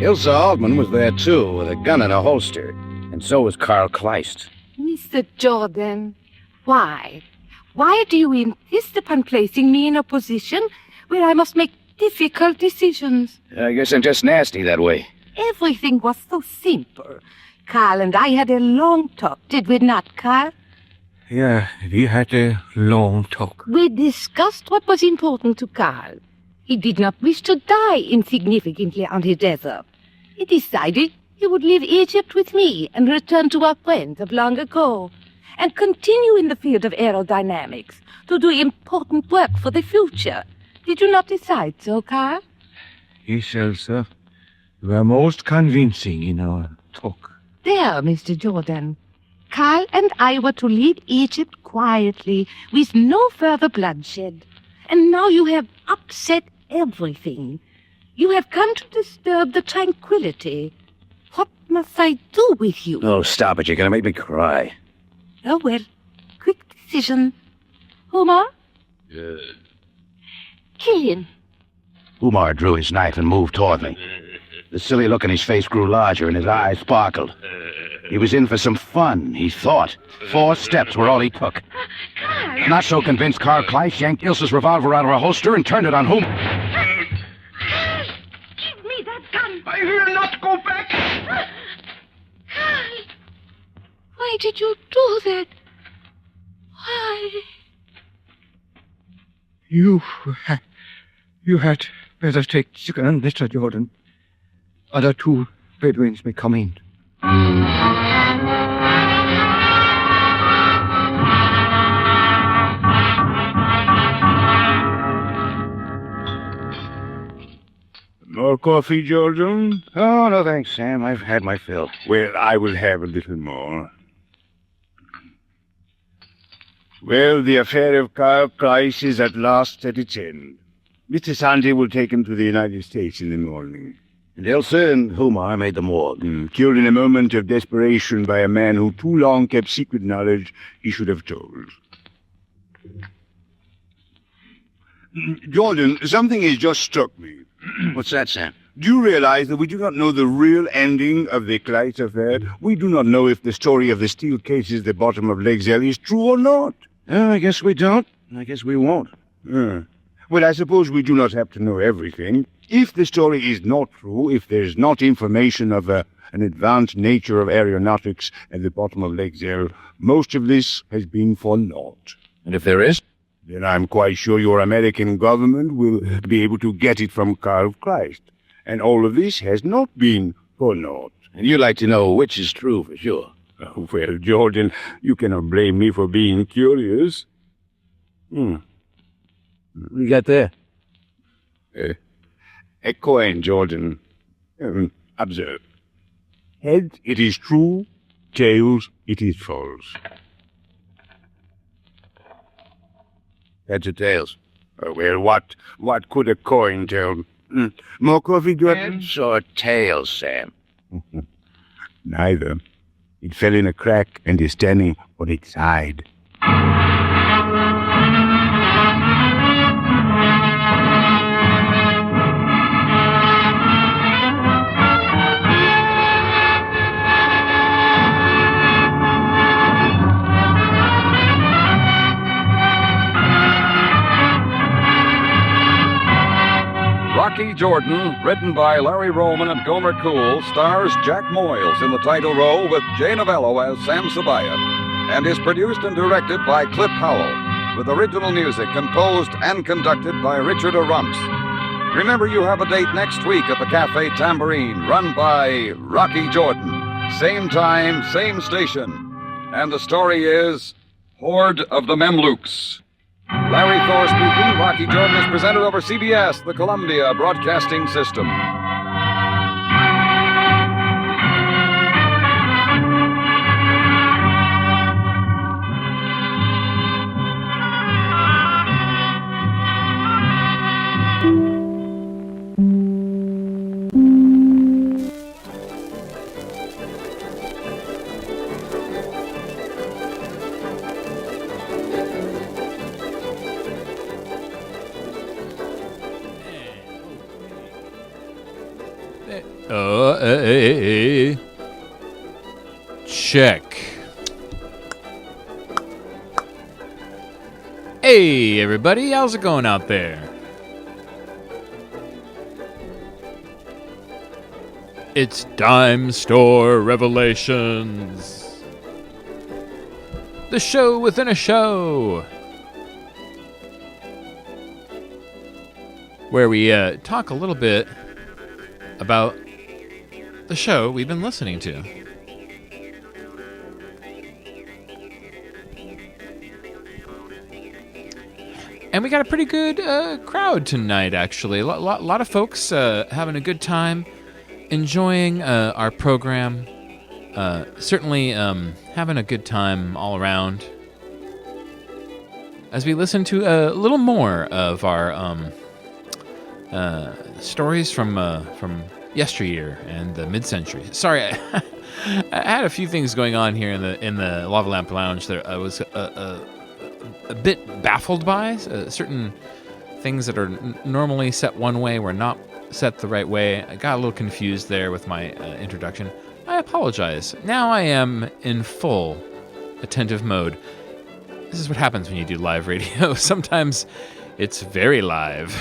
Ilsa Altman was there, too, with a gun in a holster. And so was Carl Kleist.
Mr. Jordan, why? Why do you insist upon placing me in a position where I must make difficult decisions?
I guess I'm just nasty that way.
Everything was so simple. Carl and I had a long talk, did we not, Carl?
Yeah, we had a long talk.
We discussed what was important to Carl. He did not wish to die insignificantly on his desert. He decided he would leave Egypt with me and return to our friends of long ago, and continue in the field of aerodynamics to do important work for the future. Did you not decide so, Carl?
Yes, Elsa. You were most convincing in our talk.
There, Mr. Jordan. Carl and I were to leave Egypt quietly, with no further bloodshed. And now you have upset everything. You have come to disturb the tranquility. What must I do with you?
Oh, stop it. You're going to make me cry.
Oh, well, quick decision. Humar? Kill him.
Humar drew his knife and moved toward me. The silly look in his face grew larger and his eyes sparkled. He was in for some fun, he thought. 4 steps were all he took.
Carl!
Not so convinced, Carl Kleist yanked Ilsa's revolver out of her holster and turned it on Humar.
Carl! Give me that gun!
I will not go back!
Carl! Why did you do that? Why?
You had better take the gun, Mr. Jordan. Other 2 Bedouins may come in.
More coffee, Jordan?
Oh, no thanks, Sam. I've had my fill.
Well, I will have a little more. Well, the affair of Carl Price is at last at its end. Mr. Sandy will take him to the United States in the morning.
And Ilsa and Humar made the morgue.
Killed in a moment of desperation by a man who too long kept secret knowledge he should have told. Jordan, something has just struck me.
What's that, Sam?
Do you realize that we do not know the real ending of the Kleist affair? We do not know if the story of the steel cases at the bottom of Lake Zell is true or not.
I guess we don't. I guess we won't.
Well, I suppose we do not have to know everything. If the story is not true, if there's not information of an advanced nature of aeronautics at the bottom of Lake Zell, most of this has been for naught.
And if there is?
Then I'm quite sure your American government will be able to get it from Karl Kleist. And all of this has not been for naught.
And you like to know which is true for sure.
Oh, well, Jordan, you cannot blame me for being curious.
What you got there?
A coin, Jordan. Observe. Heads, it is true. Tails, it is false.
Heads or tails?
Well, what could a coin tell? More coffee, Jordan?
Heads or tails, Sam?
Neither. It fell in a crack and is standing on its side.
Rocky Jordan, written by Larry Roman and Gomer Cool, stars Jack Moyles in the title role with Jay Novello as Sam Sabayat, and is produced and directed by Cliff Howell, with original music composed and conducted by Richard Arumps. Remember, you have a date next week at the Cafe Tambourine, run by Rocky Jordan. Same time, same station. And the story is Horde of the Memlukes. Larry Thor speaking. Rocky Jordan is presented over CBS, the Columbia Broadcasting System.
Check. Hey, everybody, how's it going out there? It's Dimestore Revelations. The show within a show. Where we talk a little bit about the show we've been listening to. And we got a pretty good crowd tonight, actually. A lot of folks having a good time, enjoying our program. Certainly having a good time all around. As we listen to a little more of our stories from yesteryear and the mid-century. Sorry, I had a few things going on here in the Lava Lamp Lounge that I was a bit baffled by. Certain things that are normally set one way were not set the right way. I got a little confused there with my introduction. I apologize. Now I am in full attentive mode. This is what happens when you do live radio. Sometimes it's very live.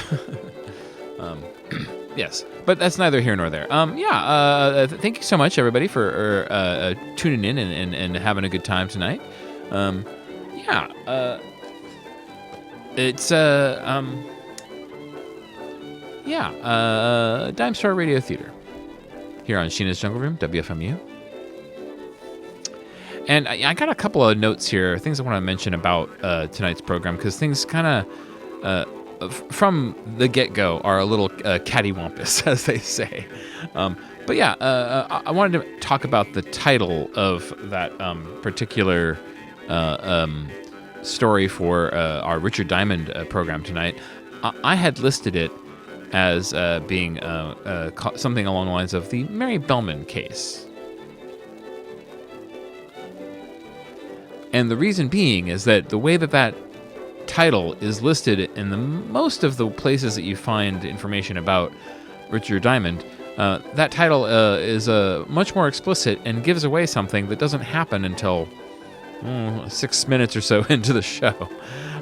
Yes, but that's neither here nor there. Thank you so much, everybody, for tuning in and having a good time tonight. It's Dimestore Radio Theater here on Sheena's Jungle Room, WFMU. And I got a couple of notes here, things I want to mention about tonight's program, because things kind of from the get-go are a little cattywampus, as they say. I wanted to talk about the title of that particular story for our Richard Diamond program tonight. I had listed it as being something along the lines of the Mary Bellman case. And the reason being is that the way that title is listed in most of the places that you find information about Richard Diamond, that title is much more explicit and gives away something that doesn't happen until 6 minutes or so into the show.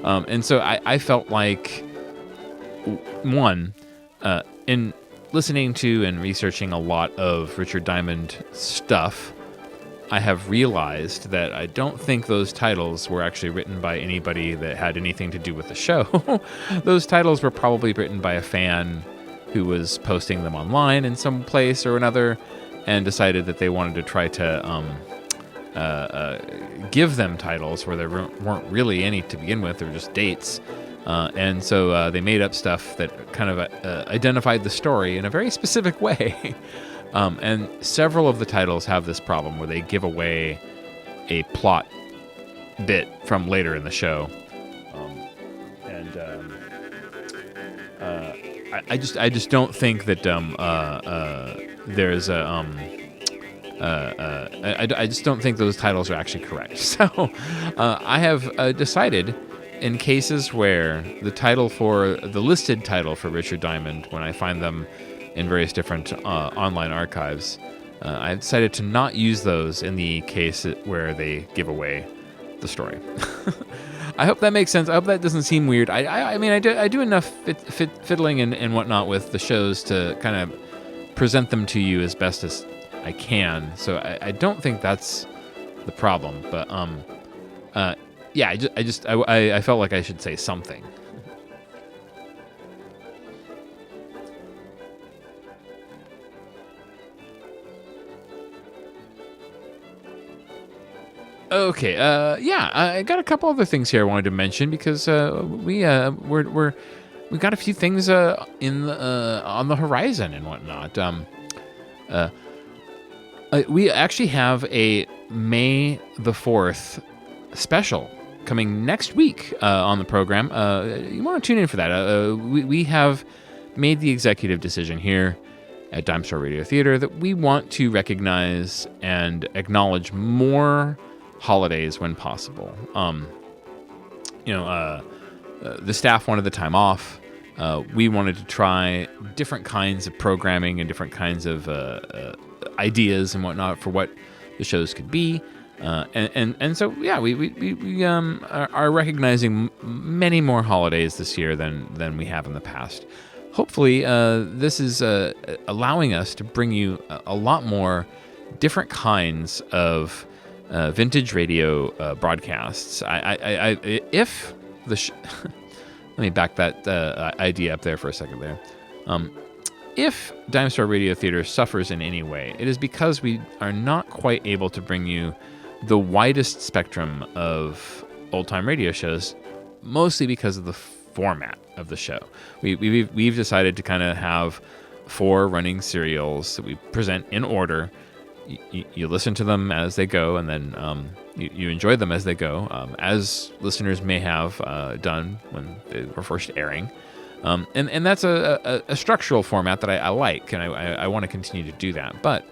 And so I felt like, one, in listening to and researching a lot of Richard Diamond stuff, I have realized that I don't think those titles were actually written by anybody that had anything to do with the show. Those titles were probably written by a fan who was posting them online in some place or another and decided that they wanted to try to give them titles where there weren't really any to begin with. They were just dates. And so they made up stuff that kind of identified the story in a very specific way. And several of the titles have this problem where they give away a plot bit from later in the show. I just don't think that there's a I just don't think those titles are actually correct. So I have decided, in cases where the listed title for Richard Diamond, when I find them in various different online archives, I decided to not use those in the case where they give away the story. I hope that makes sense. I hope that doesn't seem weird. I mean, I do enough fiddling and whatnot with the shows to kind of present them to you as best as I can. So I don't think that's the problem. But yeah, I felt like I should say something. Okay, yeah, I got a couple other things here I wanted to mention because we got a few things on the horizon and whatnot. We actually have a May the 4th special coming next week on the program. You want to tune in for that. We have made the executive decision here at Dimestore Radio Theater that we want to recognize and acknowledge more holidays when possible. The staff wanted the time off. We wanted to try different kinds of programming and different kinds of ideas and whatnot for what the shows could be. And so yeah, we are recognizing many more holidays this year than we have in the past. Hopefully, this is allowing us to bring you a lot more different kinds of vintage radio broadcasts. If the let me back that idea up there for a second there. If Dimestore Radio Theater suffers in any way, it is because we are not quite able to bring you the widest spectrum of old-time radio shows, mostly because of the format of the show. We've decided to kind of have 4 running serials that we present in order. You listen to them as they go, and then you enjoy them as they go, as listeners may have done when they were first airing. And that's a structural format that I like, and I want to continue to do that. But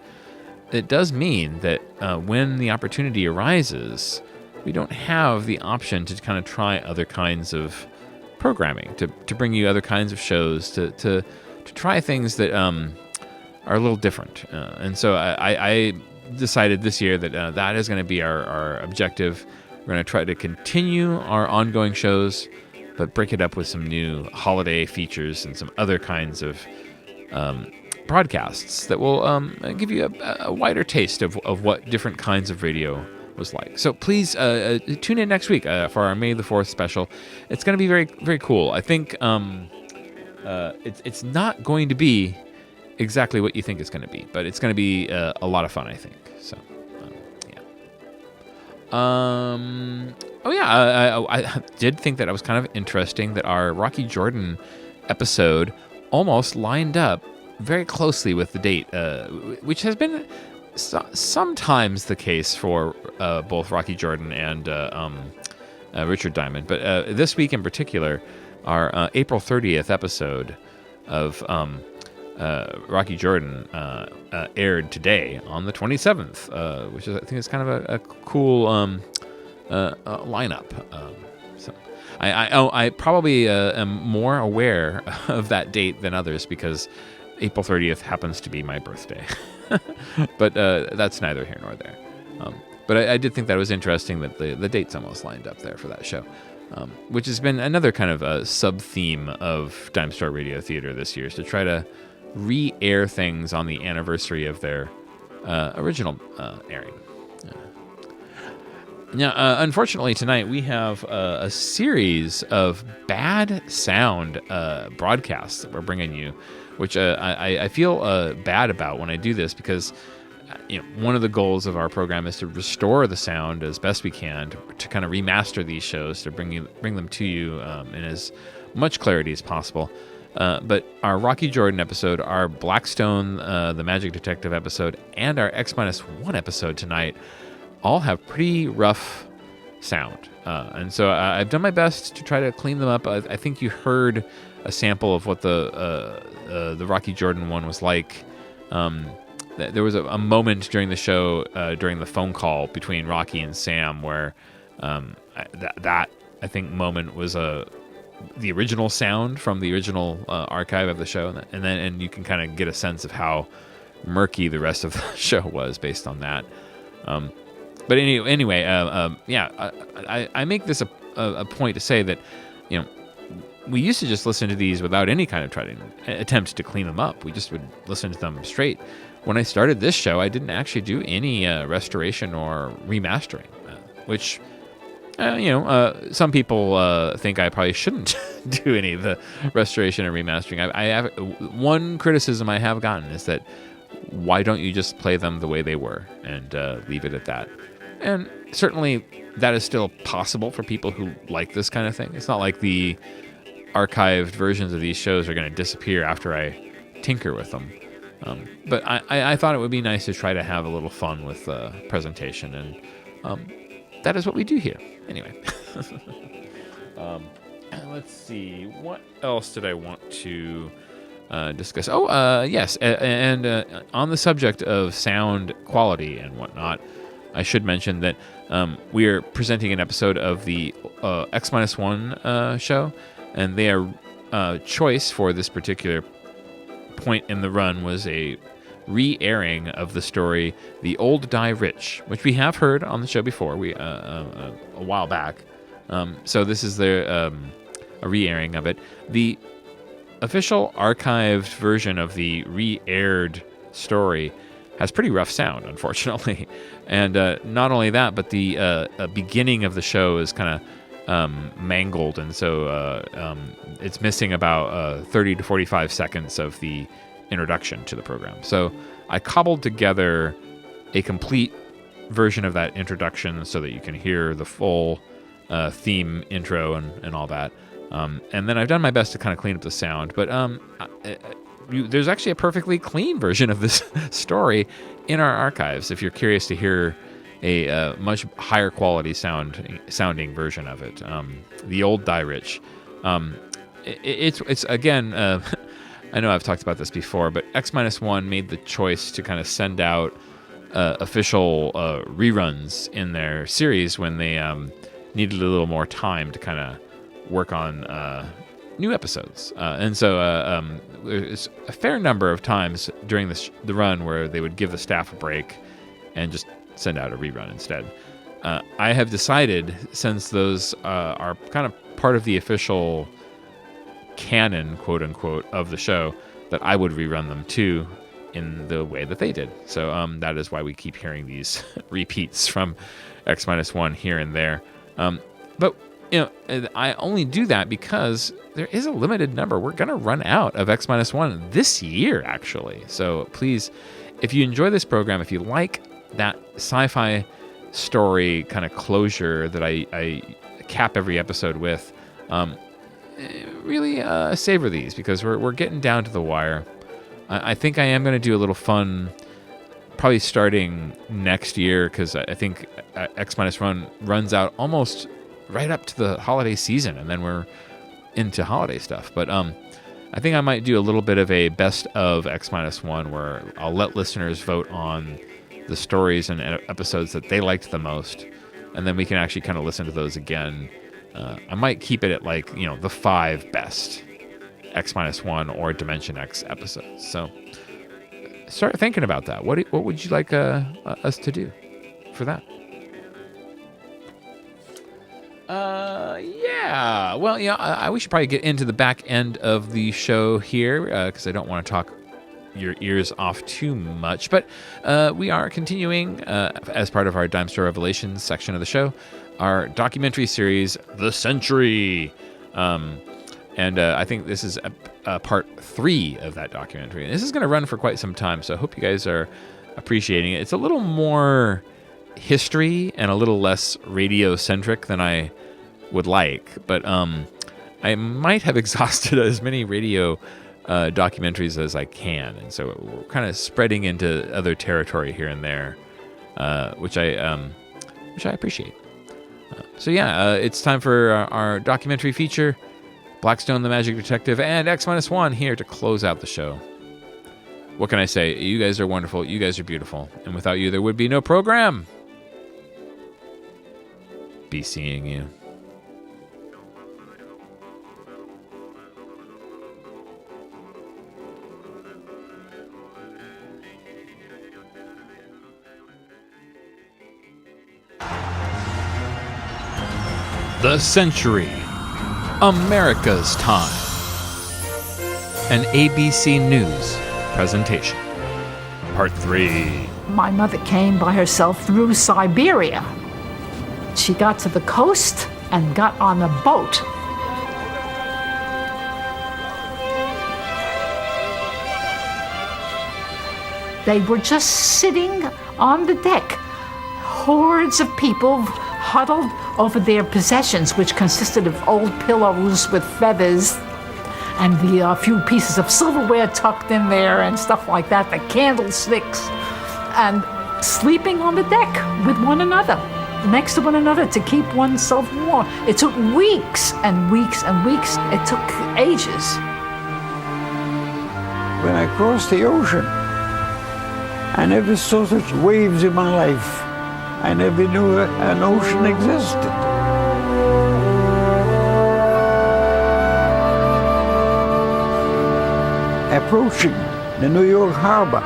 it does mean that when the opportunity arises, we don't have the option to kind of try other kinds of programming, to bring you other kinds of shows, to try things that are a little different. And so I decided this year that that is going to be our objective. We're going to try to continue our ongoing shows, but break it up with some new holiday features and some other kinds of broadcasts that will give you a wider taste of what different kinds of radio was like. So please tune in next week for our May the 4th special. It's going to be very, very cool. I think it's not going to be exactly what you think it's going to be, but it's going to be a lot of fun, I think. So, yeah. I did think that it was kind of interesting that our Rocky Jordan episode almost lined up very closely with the date, which has been sometimes the case for both Rocky Jordan and Richard Diamond. But this week in particular, our April 30th episode of Rocky Jordan aired today on the 27th, which is, I think, is kind of a cool lineup. So I probably am more aware of that date than others because April 30th happens to be my birthday. But that's neither here nor there. But I did think that was interesting that the dates almost lined up there for that show, which has been another kind of a sub-theme of Dimestore Radio Theater this year, is to try to re-air things on the anniversary of their original airing. Now, unfortunately, tonight we have a series of bad sound broadcasts that we're bringing you, which I feel bad about when I do this, because one of the goals of our program is to restore the sound as best we can, to kind of remaster these shows, to bring them to you in as much clarity as possible. But our Rocky Jordan episode, our Blackstone, the Magic Detective episode, and our X-1 episode tonight all have pretty rough sound. And so I've done my best to try to clean them up. I think you heard a sample of what the Rocky Jordan one was like. There was a moment during the show, during the phone call between Rocky and Sam, where that I think moment was the original sound from the original archive of the show, and you can kind of get a sense of how murky the rest of the show was based on that. But anyway, I make this a point to say that, we used to just listen to these without any kind of attempt to clean them up. We just would listen to them straight. When I started this show, I didn't actually do any restoration or remastering, which, some people think I probably shouldn't do any of the restoration and remastering. I have one criticism I have gotten is that, why don't you just play them the way they were and leave it at that? And certainly that is still possible for people who like this kind of thing. It's not like the archived versions of these shows are going to disappear after I tinker with them. But I thought it would be nice to try to have a little fun with presentation, and that is what we do here. Anyway. Let's see. What else did I want to discuss? Yes. And on the subject of sound quality and whatnot, I should mention that we are presenting an episode of the X-1 show, and their choice for this particular point in the run was a re-airing of the story The Old Die Rich, which we have heard on the show before, a while back. So this is a re-airing of it. The official archived version of the re-aired story has pretty rough sound, unfortunately. And not only that, but the beginning of the show is kind of mangled, and so it's missing about 30 to 45 seconds of the introduction to the program. So I cobbled together a complete version of that introduction so that you can hear the full theme intro and all that. And then I've done my best to kind of clean up the sound, but there's actually a perfectly clean version of this story in our archives if you're curious to hear a much higher quality sounding version of it. The Old Die Rich. It's again, I know I've talked about this before, but X-1 made the choice to kind of send out official reruns in their series when they needed a little more time to kind of work on new episodes. And so there's a fair number of times during the run where they would give the staff a break and just send out a rerun instead. I have decided, since those are kind of part of the official canon, quote unquote, of the show, that I would rerun them too in the way that they did. So that is why we keep hearing these repeats from X-1 here and there. But I only do that because there is a limited number. We're going to run out of X-1 this year, actually. So please, if you enjoy this program, if you like that sci-fi story kind of closure that I cap every episode with, really savor these, because we're getting down to the wire. I think I am going to do a little fun, probably starting next year, because I think X-1 runs out almost right up to the holiday season, and then we're into holiday stuff. But I think I might do a little bit of a best of X-1 where I'll let listeners vote on the stories and episodes that they liked the most, and then we can actually kind of listen to those again. I might keep it at the 5 best. X-1 or Dimension X episodes. So start thinking about that. What would you like us to do for that? Yeah. Well, we should probably get into the back end of the show here because I don't want to talk your ears off too much. But we are continuing as part of our Dimestore Revelations section of the show, our documentary series, The Century. And I think this is part 3 of that documentary. And this is going to run for quite some time, so I hope you guys are appreciating it. It's a little more history and a little less radio-centric than I would like, but I might have exhausted as many radio documentaries as I can, and so we're kind of spreading into other territory here and there, which I appreciate. So it's time for our documentary feature, Blackstone the Magic Detective, and X-1 here to close out the show. What can I say? You guys are wonderful. You guys are beautiful. And without you, there would be no program. Be seeing you. The Century. America's Time. An ABC News presentation. Part 3.
My mother came by herself through Siberia. She got to the coast and got on a boat. They were just sitting on the deck. Hordes of people huddled over their possessions, which consisted of old pillows with feathers and the few pieces of silverware tucked in there and stuff like that, the candlesticks, and sleeping on the deck with one another, next to one another to keep oneself warm. It took weeks and weeks and weeks. It took ages.
When I crossed the ocean, I never saw such waves in my life. I never knew an ocean existed. Approaching the New York Harbor,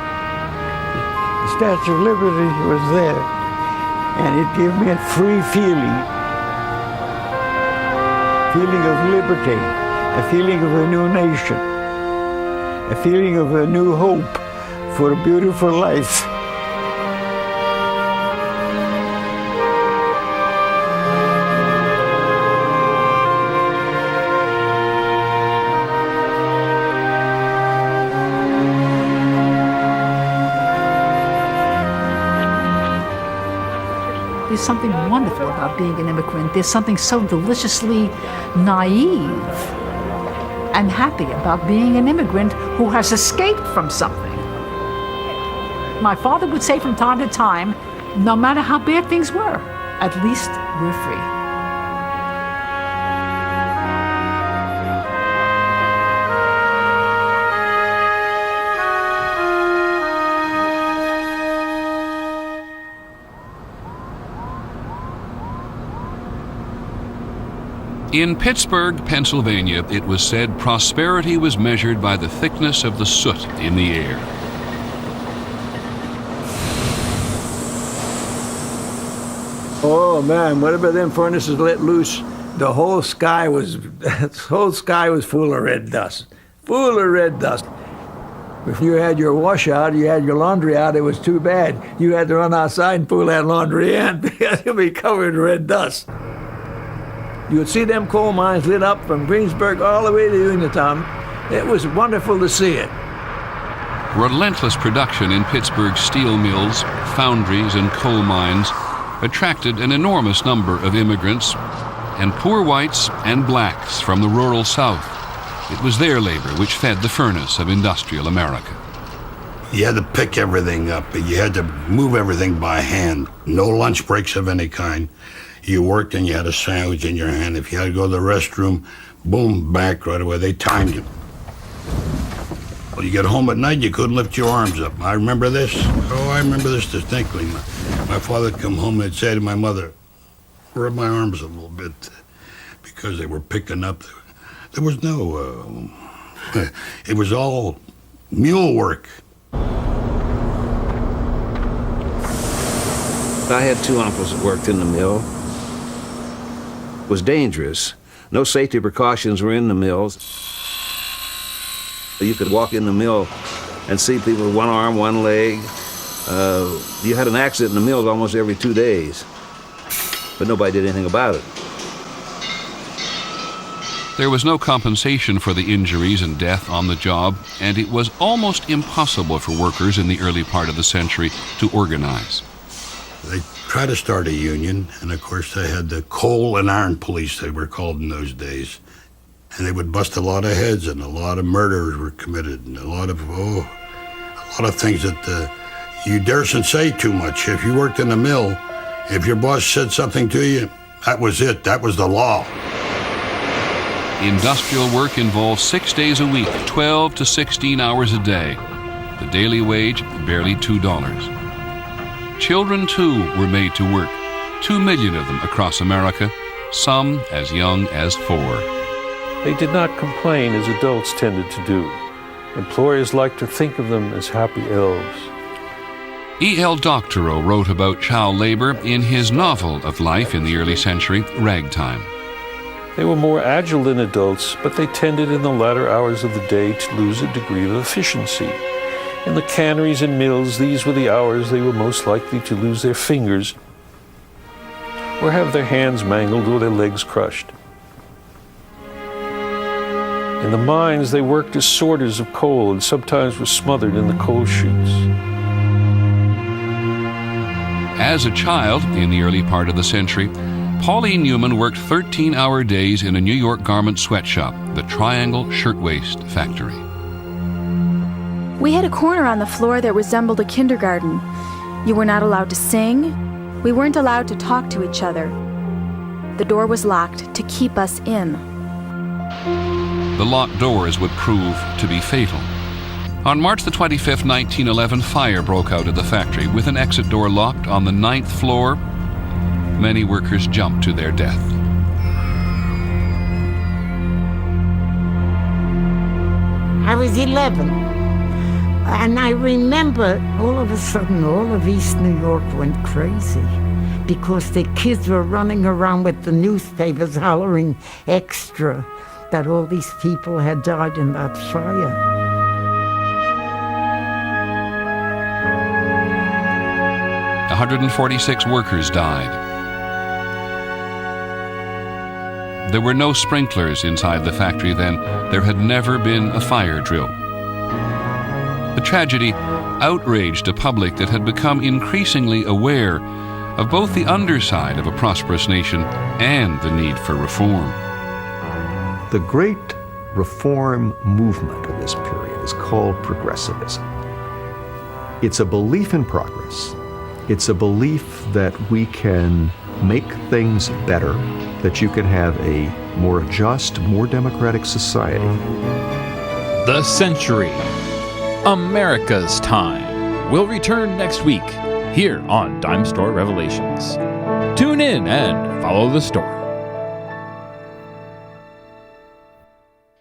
the Statue of Liberty was there, and it gave me a free feeling of liberty, a feeling of a new nation, a feeling of a new hope for a beautiful life.
There's something wonderful about being an immigrant. There's something so deliciously naive and happy about being an immigrant who has escaped from something. My father would say from time to time, no matter how bad things were, at least we're free.
In Pittsburgh, Pennsylvania, it was said prosperity was measured by the thickness of the soot in the air.
Oh man, whatever them furnaces let loose, the whole sky was full of red dust. Full of red dust. If you had your wash out, you had your laundry out, it was too bad. You had to run outside and pull that laundry in because it would be covered in red dust. You would see them coal mines lit up from Greensburg all the way to Uniontown. It was wonderful to see it.
Relentless production in Pittsburgh's steel mills, foundries, and coal mines attracted an enormous number of immigrants and poor whites and blacks from the rural South. It was their labor which fed the furnace of industrial America.
You had to pick everything up. You had to move everything by hand. No lunch breaks of any kind. You worked and you had a sandwich in your hand. If you had to go to the restroom, boom, back right away. They timed you. Well, you get home at night, you couldn't lift your arms up. I remember this. Oh, I remember this distinctly. My father would come home and say to my mother, rub my arms a little bit, because they were picking up. There was no It was all mule work.
I had two uncles that worked in the mill. It was dangerous. No safety precautions were in the mills. You could walk in the mill and see people with one arm, one leg. You had an accident in the mills almost every 2 days, but nobody did anything about it.
There was no compensation for the injuries and death on the job, and it was almost impossible for workers in the early part of the century to organize.
They tried to start a union, and of course they had the coal and iron police, they were called in those days. And they would bust a lot of heads, and a lot of murders were committed, and a lot of things that you daresn't say too much. If you worked in a mill, if your boss said something to you, that was it. That was the law.
Industrial work involved 6 days a week, 12 to 16 hours a day. The daily wage, barely $2. Children, too, were made to work, 2 million of them across America, some as young as 4.
They did not complain as adults tended to do. Employers liked to think of them as happy elves.
E.L. Doctorow wrote about child labor in his novel of life in the early century, Ragtime.
They were more agile than adults, but they tended in the latter hours of the day to lose a degree of efficiency. In the canneries and mills, these were the hours they were most likely to lose their fingers or have their hands mangled or their legs crushed. In the mines, they worked as sorters of coal and sometimes were smothered in the coal chutes.
As a child, in the early part of the century, Pauline Newman worked 13-hour days in a New York garment sweatshop, the Triangle Shirtwaist Factory.
We had a corner on the floor that resembled a kindergarten. You were not allowed to sing. We weren't allowed to talk to each other. The door was locked to keep us in.
The locked doors would prove to be fatal. On March the 25th, 1911, fire broke out at the factory with an exit door locked on the 9th floor. Many workers jumped to their death.
I was 11, and I remember all of a sudden all of East New York went crazy because the kids were running around with the newspapers hollering extra that all these people had died in that fire.
Wow. 146 workers died. There were no sprinklers inside the factory then. There had never been a fire drill. The tragedy outraged a public that had become increasingly aware of both the underside of a prosperous nation and the need for reform.
The great reform movement of this period is called progressivism. It's a belief in progress. It's a belief that we can make things better, that you can have a more just, more democratic society.
The Century, America's Time, will return next week here on Dimestore Revelations. Tune in and follow the story.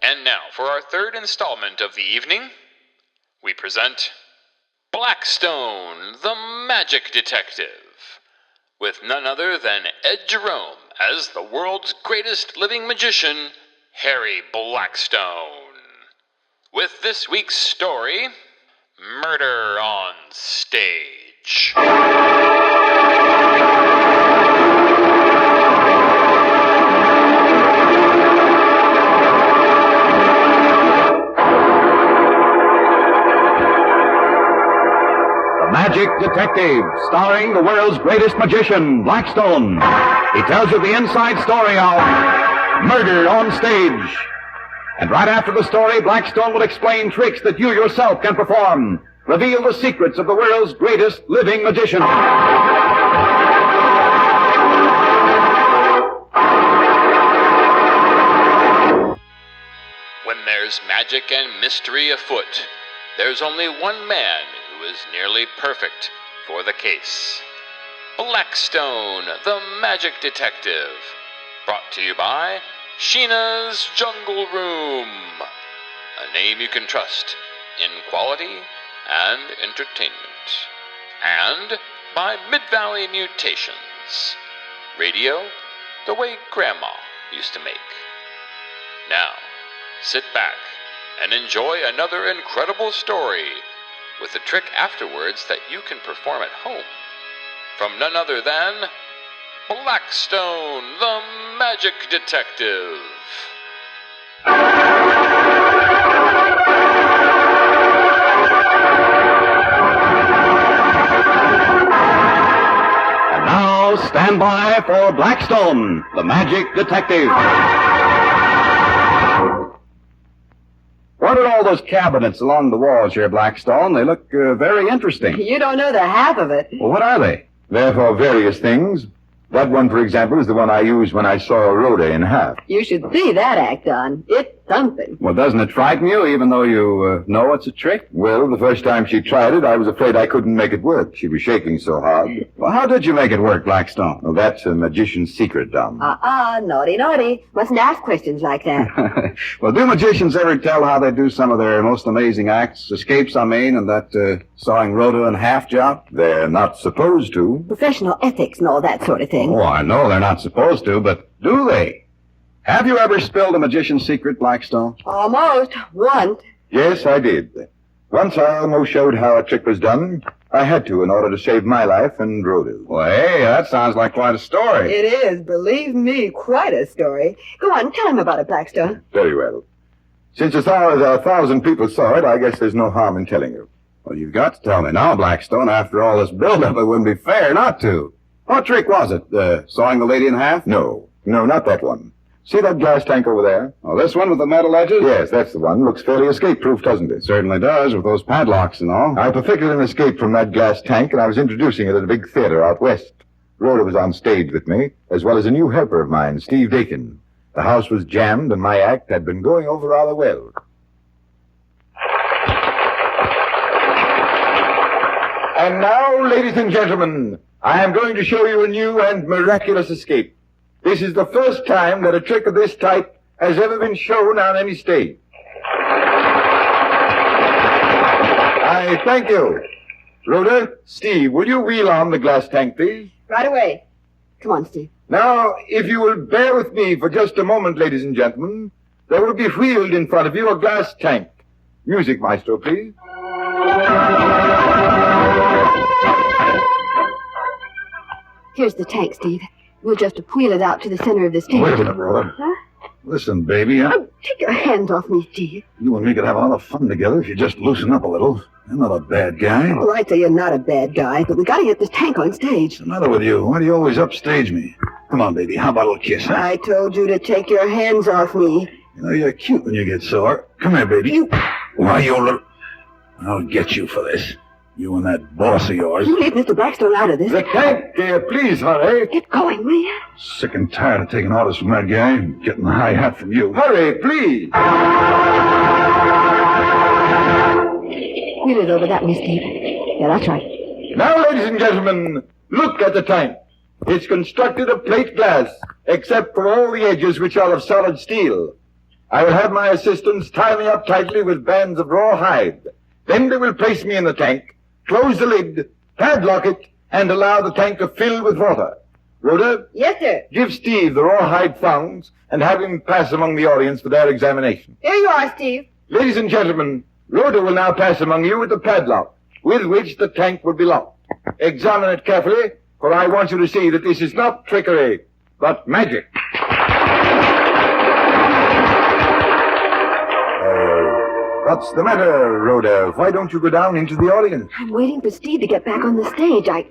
And now, for our third installment of the evening, we present Blackstone, the Magic Detective, with none other than Ed Jerome as the world's greatest living magician, Harry Blackstone. With this week's story, Murder on Stage.
Magic Detective, starring the world's greatest magician, Blackstone. He tells you the inside story of Murder on Stage. And right after the story, Blackstone will explain tricks that you yourself can perform, reveal the secrets of the world's greatest living magician.
When there's magic and mystery afoot, there's only one man who is nearly perfect for the case. Blackstone, the Magic Detective. Brought to you by Sheena's Jungle Room. a name you can trust in quality and entertainment. And by Mid-Valley Mutations. Radio the way Grandma used to make. Now, sit back and enjoy another incredible story with a trick afterwards that you can perform at home from none other than Blackstone, the Magic Detective.
And now, stand by for Blackstone, the Magic Detective. What are all those cabinets along the walls here, Blackstone? They look very interesting.
You don't know the half of it.
Well, what are they?
They're for various things. That one, for example, is the one I used when I saw Rhoda in half.
You should see that act on. It's something.
Well, doesn't it frighten you, even though you know it's a trick?
Well, the first time she tried it, I was afraid I couldn't make it work. She was shaking so hard.
Well, how did you make it work, Blackstone?
Well, that's a magician's secret, Dom.
Naughty, naughty. Mustn't ask questions like that.
Well, do magicians ever tell how they do some of their most amazing acts? Escapes, I mean, and that sawing Rhoda in half job?
They're not supposed to.
Professional ethics and all that sort of thing.
Oh, I know they're not supposed to, but do they? Have you ever spilled a magician's secret, Blackstone?
Almost. Once.
Yes, I did. Once I almost showed how a trick was done. I had to in order to save my life and Rhoda's.
Well, hey, that sounds like quite a story.
It is, believe me, quite a story. Go on, tell him about it, Blackstone.
Very well. Since as far as 1,000 people saw it, I guess there's no harm in telling you.
Well, you've got to tell me now, Blackstone. After all this buildup, it wouldn't be fair not to. What trick was it? Sawing the lady in half?
No, not that one. See that glass tank over there?
Oh, this one with the metal edges?
Yes, that's the one. Looks fairly escape-proof, doesn't it?
Certainly does, with those padlocks and all.
I perfected an escape from that glass tank, and I was introducing it at a big theater out west. Rhoda was on stage with me, as well as a new helper of mine, Steve Dakin. The house was jammed, and my act had been going over rather well. And now, ladies and gentlemen, I am going to show you a new and miraculous escape. This is the first time that a trick of this type has ever been shown on any stage. I thank you. Rhoda, Steve, will you wheel on the glass tank, please?
Right away. Come on, Steve.
Now, if you will bear with me for just a moment, ladies and gentlemen, there will be wheeled in front of you a glass tank. Music, maestro, please.
Here's the tank, Steve. We'll just wheel it out to the center of the stage.
Wait a minute, Rhoda.
Huh?
Listen, baby,
Take your hands off me, Steve.
you and me could have a lot of fun together if you just loosen up a little. I'm not a bad guy.
Well, I'd say you're not a bad guy, but we gotta get this tank on stage.
What's the matter with you? Why do you always upstage me? Come on, baby, how about a little kiss, huh?
I told you to take your hands off me.
You know, you're cute when you get sore. Come here, baby. Why, you little... I'll get you for this. You and that boss of yours.
You leave Mr. Blackstone out of this.
The tank, dear, please, hurry.
Get going, will you?
Sick and tired of taking orders from that guy and getting the high hat from you. Hurry, please.
Wheel it over that way, Steve. Yeah, that's right.
Now, ladies and gentlemen, look at the tank. It's constructed of plate glass, except for all the edges which are of solid steel. I will have my assistants tie me up tightly with bands of raw hide. Then they will place me in the tank, close the lid, padlock it, and allow the tank to fill with water. Rhoda?
Yes, sir.
Give Steve the rawhide thongs and have him pass among the audience for their examination.
Here you are, Steve.
Ladies and gentlemen, Rhoda will now pass among you with the padlock, with which the tank will be locked. Examine it carefully, for I want you to see that this is not trickery, but magic. What's the matter, Rhoda? Why don't you go down into the audience?
I'm waiting for Steve to get back on the stage. I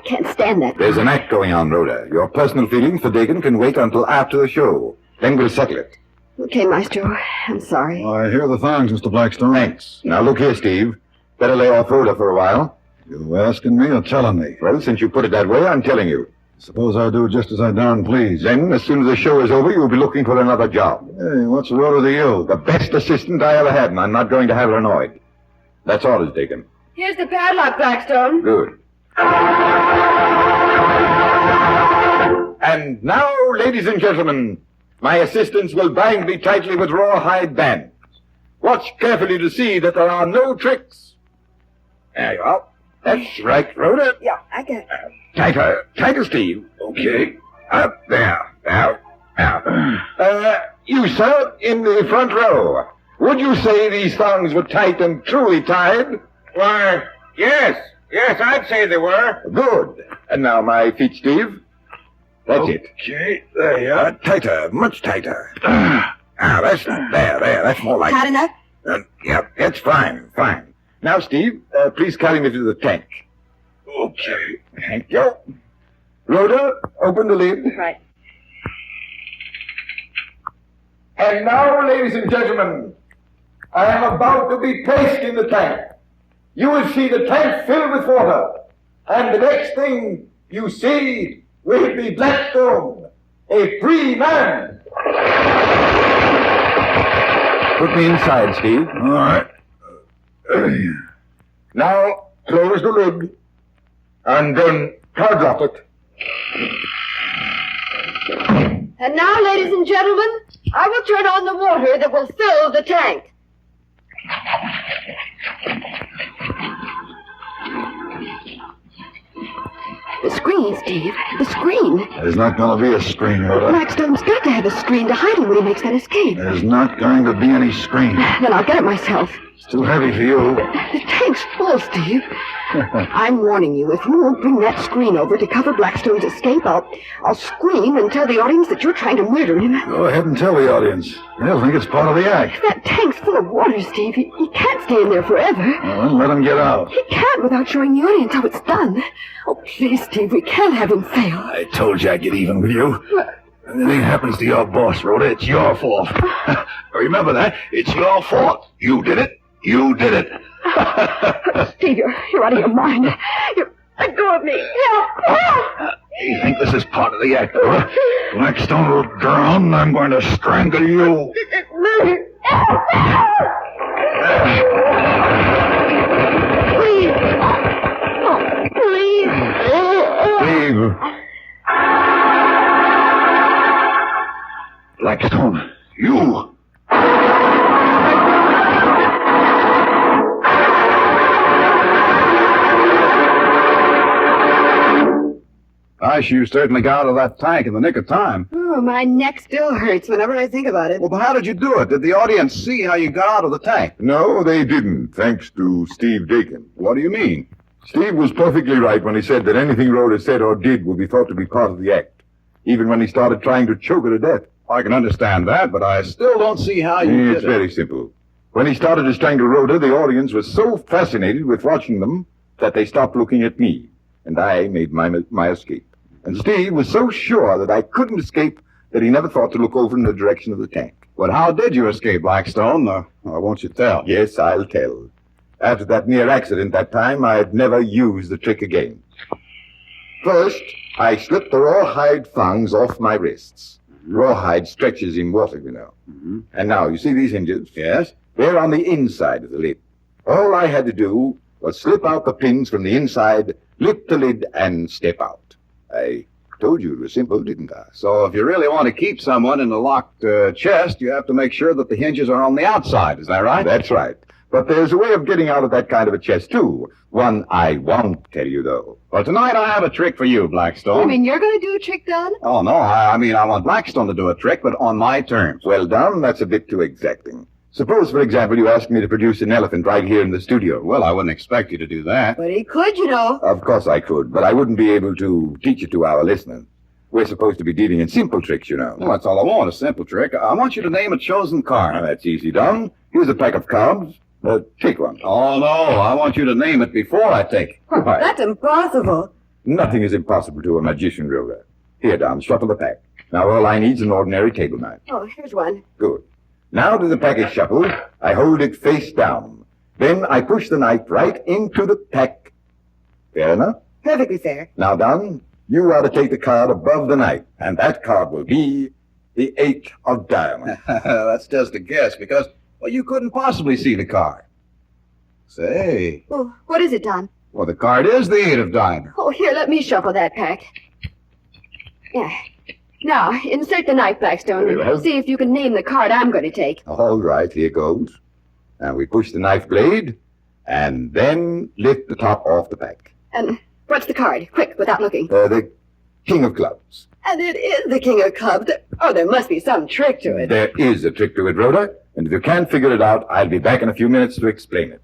can't stand that.
There's an act going on, Rhoda. Your personal feelings for Dakin can wait until after the show. Then we'll settle it.
Okay, Maestro. I'm sorry.
I hear the thongs, Mr. Blackstone. Thanks. Now, look here, Steve. Better lay off Rhoda for a while.
You asking me or telling me?
Well, since you put it that way, I'm telling you.
Suppose I do just as I darn please.
Then, as soon as the show is over, you'll be looking for another job.
Hey, what's Rhoda to you?
The best assistant I ever had, and I'm not going to have her annoyed. That's orders, Dakin.
Here's the padlock, Blackstone.
Good. And now, ladies and gentlemen, my assistants will bind me tightly with rawhide bands. Watch carefully to see that there are no tricks. There you are. That's right, Rhoda.
Yeah, I got it.
Tighter, Steve. Okay. Up there. Now. You, sir, in the front row. Would you say these thongs were tight and truly tied?
Why, yes, I'd say they were.
Good. And now my feet, Steve. That's it.
Okay, there you are.
Tighter, much tighter. That's there. That's more like
Hot enough?
Yeah, that's fine. Now, Steve, please carry me to the tank.
Okay.
Thank you. Rhoda, open the lid.
Right.
And now, ladies and gentlemen, I am about to be placed in the tank. You will see the tank filled with water. And the next thing you see will be Blackstone, a free man. Put me inside, Steve.
All right.
Now, close the lid. And then padlock it.
And now, ladies and gentlemen, I will turn on the water that will fill the tank. The screen, Steve. The screen.
There's not going to be a screen, Rhoda.
Blackstone's got to have a screen to hide him when he makes that escape.
There's not going to be any screen.
Then I'll get it myself.
It's too heavy for you.
The tank's full, Steve. I'm warning you, if you won't bring that screen over to cover Blackstone's escape, I'll scream and tell the audience that you're trying to murder him.
Go ahead and tell the audience. They'll think it's part of the act.
That tank's full of water, Steve. He can't stay in there forever.
Well, then let him get out.
He can't without showing the audience how it's done. Oh, please, Steve, we can't have him fail.
I told you I'd get even with you. If anything happens to your boss, Rhoda, it's your fault. Remember that. It's your fault. You did it.
Steve, you're out of your mind. Let go of me. Help!
You think this is part of the act, Rhoda? Blackstone will drown, and I'm going to strangle you.
Please. Please.
Steve. Blackstone, you.
Gosh, you certainly got out of that tank in the nick of time.
Oh, my neck still hurts whenever I think about it.
Well, but how did you do it? Did the audience see how you got out of the tank?
No, they didn't, thanks to Steve Dakin.
What do you mean?
Steve was perfectly right when he said that anything Rhoda said or did would be thought to be part of the act, even when he started trying to choke her to death.
I can understand that, but I still don't see how you did it.
It's very simple. When he started to strangle Rhoda, the audience was so fascinated with watching them that they stopped looking at me, and I made my escape. And Steve was so sure that I couldn't escape that he never thought to look over in the direction of the tank.
Well, how did you escape, Blackstone? Won't you tell?
Yes, I'll tell. After that near accident that time, I had never used the trick again. First, I slipped the rawhide thongs off my wrists. Rawhide stretches in water, you know.
Mm-hmm.
And now, you see these hinges?
Yes?
They're on the inside of the lid. All I had to do was slip out the pins from the inside, lift the lid, and step out. I told you it was simple, didn't I?
So if you really want to keep someone in a locked chest, you have to make sure that the hinges are on the outside. Is that right?
That's right. But there's a way of getting out of that kind of a chest, too. One I won't tell you, though.
Well, tonight I have a trick for you, Blackstone.
You mean you're going to do a trick, Don?
Oh, no. I mean, I want Blackstone to do a trick, but on my terms.
Well, Don, that's a bit too exacting. Suppose, for example, you ask me to produce an elephant right here in the studio.
Well, I wouldn't expect you to do that.
But he could, you know.
Of course I could, but I wouldn't be able to teach it to our listeners. We're supposed to be dealing in simple tricks, you know.
Well, that's all I want, a simple trick. I want you to name a chosen card.
Now, that's easy, Don. Here's a pack of cards. Take one.
Oh, no. I want you to name it before I take it.
Why?
That's impossible.
Nothing is impossible to a magician, Rhoda. Here, Don, shuffle the pack. Now, all I need is an ordinary table knife.
Oh, here's one.
Good. Now to the pack is shuffled. I hold it face down. Then I push the knife right into the pack. Fair enough?
Perfectly fair.
Now, Don, you are to take the card above the knife, and that card will be the 8 of diamonds.
That's just a guess, because, well, you couldn't possibly see the card. Say.
Oh, what is it, Don?
Well, the card is the 8 of diamonds.
Oh, here, let me shuffle that pack. Yeah. Now, insert the knife, Blackstone,
Very well.
and see if you can name the card I'm going to take.
All right, here goes. And we push the knife blade, and then lift the top off the pack.
And what's the card? Quick, without looking.
The King of Clubs.
And it is the King of Clubs. Oh, there must be some trick to it.
There is a trick to it, Rhoda, and if you can't figure it out, I'll be back in a few minutes to explain it.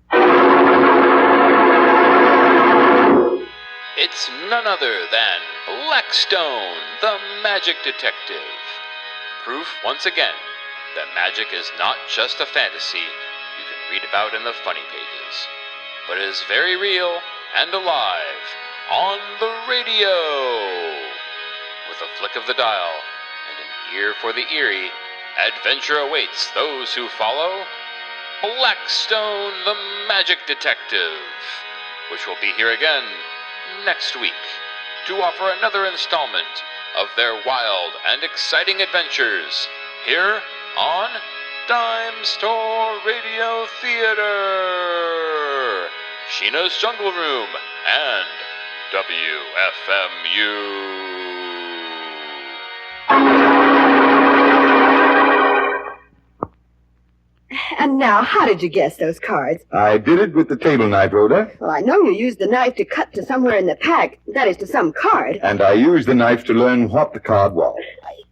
It's none other than Blackstone, the magic detective. Proof once again that magic is not just a fantasy you can read about in the funny pages, but is very real and alive on the radio. With a flick of the dial and an ear for the eerie, adventure awaits those who follow Blackstone, the Magic Detective, which will be here again next week to offer another installment of their wild and exciting adventures here on Dimestore Radio Theater, Sheena's Jungle Room, and WFMU.
And now, how did you guess those cards?
I did it with the table knife, Rhoda.
Well, I know you used the knife to cut to somewhere in the pack. That is, to some card.
And I used the knife to learn what the card was.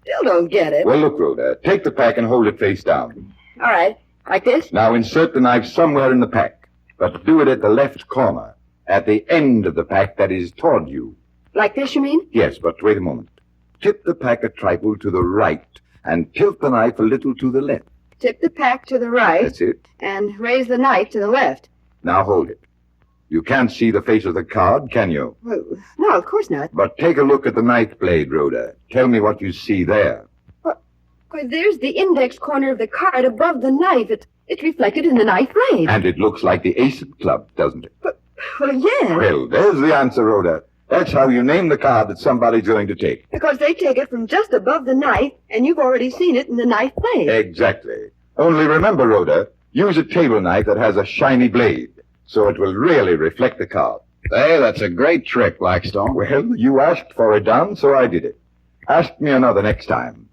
Still don't get it.
Well, look, Rhoda, take the pack and hold it face down.
All right. Like this?
Now insert the knife somewhere in the pack, but do it at the left corner, at the end of the pack that is toward you.
Like this, you mean?
Yes, but wait a moment. Tip the pack a trifle to the right and tilt the knife a little to the left.
Tip the pack to the right.
That's it.
And raise the knife to the left.
Now hold it. You can't see the face of the card, can you?
Well, no, of course not.
But take a look at the knife blade, Rhoda. Tell me what you see there.
Why, there's the index corner of the card above the knife. It's reflected in the knife blade.
And it looks like the ace of clubs, doesn't it?
Well, yes.
Well, there's the answer, Rhoda. That's how you name the card that somebody's going to take.
Because they take it from just above the knife, and you've already seen it in the knife blade.
Exactly. Only remember, Rhoda, use a table knife that has a shiny blade, so it will really reflect the card.
Hey, that's a great trick, Blackstone.
Well, you asked for it done, so I did it. Ask me another next time.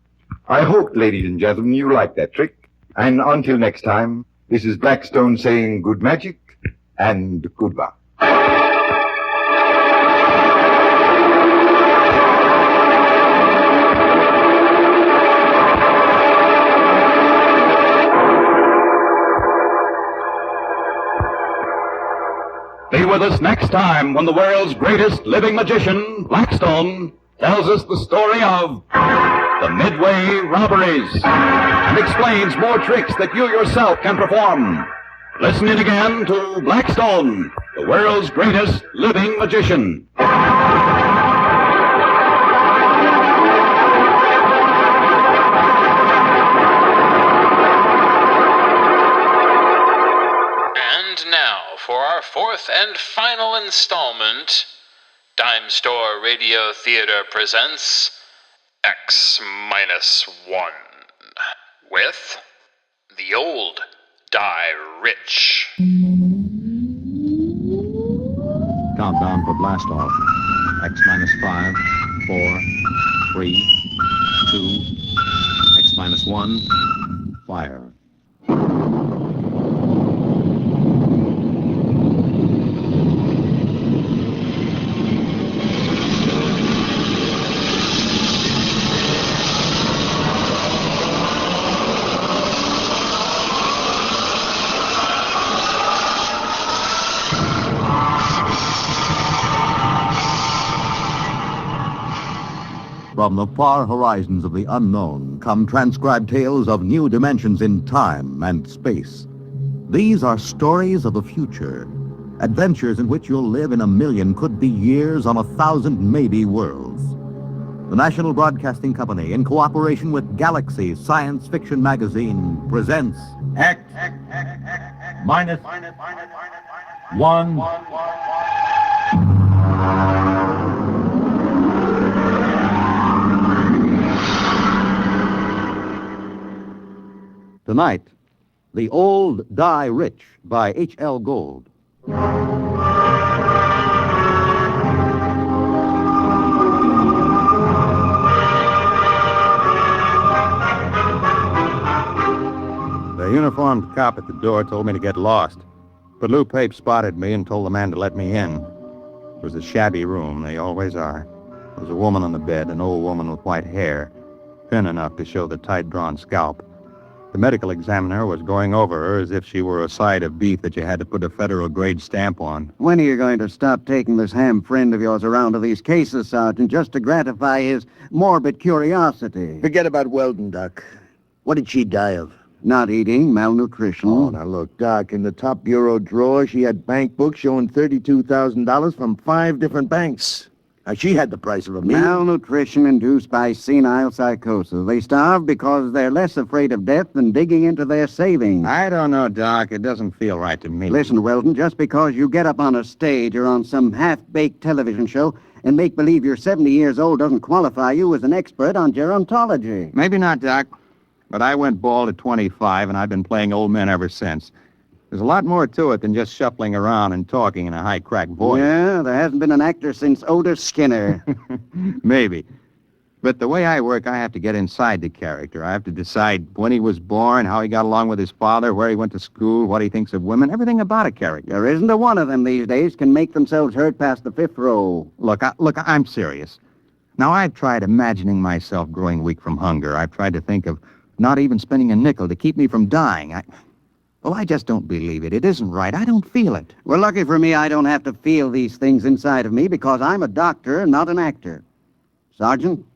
I hope, ladies and gentlemen, you like that trick. And until next time, this is Blackstone saying good magic and goodbye.
Be with us next time when the world's greatest living magician, Blackstone, tells us the story of the Midway Robberies and explains more tricks that you yourself can perform. Listen in again to Blackstone, the world's greatest living magician.
For our fourth and final installment, Dimestore Radio Theater presents X-1 with The Old Die Rich.
Countdown for blast off. X-5, 4, 3, 2, X-1, fire.
From the far horizons of the unknown come transcribed tales of new dimensions in time and space. These are stories of the future, adventures in which you'll live in a million could-be years on 1,000 maybe worlds. The National Broadcasting Company, in cooperation with Galaxy Science Fiction Magazine, presents X-1. Tonight, The Old Die Rich by H.L. Gold. The uniformed armed cop at the door told me to get lost. But Lou Pape spotted me and told the man to let me in. It was a shabby room. They always are. There was a woman on the bed, an old woman with white hair, thin enough to show the tight-drawn scalp. The medical examiner was going over her as if she were a side of beef that you had to put a federal-grade stamp on.
When are you going to stop taking this ham friend of yours around to these cases, Sergeant, just to gratify his morbid curiosity?
Forget about Weldon, Doc. What did she die of?
Not eating, malnutrition.
Oh, now look, Doc, in the top bureau drawer, she had bank books showing $32,000 from 5 different banks. Now, she had the price of a meal.
Malnutrition induced by senile psychosis. They starve because they're less afraid of death than digging into their savings.
I don't know, Doc. It doesn't feel right to me.
Listen, Weldon, just because you get up on a stage or on some half-baked television show and make believe you're 70 years old doesn't qualify you as an expert on gerontology.
Maybe not, Doc. But I went bald at 25, and I've been playing old men ever since. There's a lot more to it than just shuffling around and talking in a high-cracked voice.
Yeah, there hasn't been an actor since Otis Skinner.
Maybe. But the way I work, I have to get inside the character. I have to decide when he was born, how he got along with his father, where he went to school, what he thinks of women, everything about a character.
There isn't a one of them these days can make themselves heard past the 5th row.
Look, I'm serious. Now, I've tried imagining myself growing weak from hunger. I've tried to think of not even spending a nickel to keep me from dying. I just don't believe it. It isn't right. I don't feel it.
Well, lucky for me, I don't have to feel these things inside of me because I'm a doctor, not an actor. Sergeant,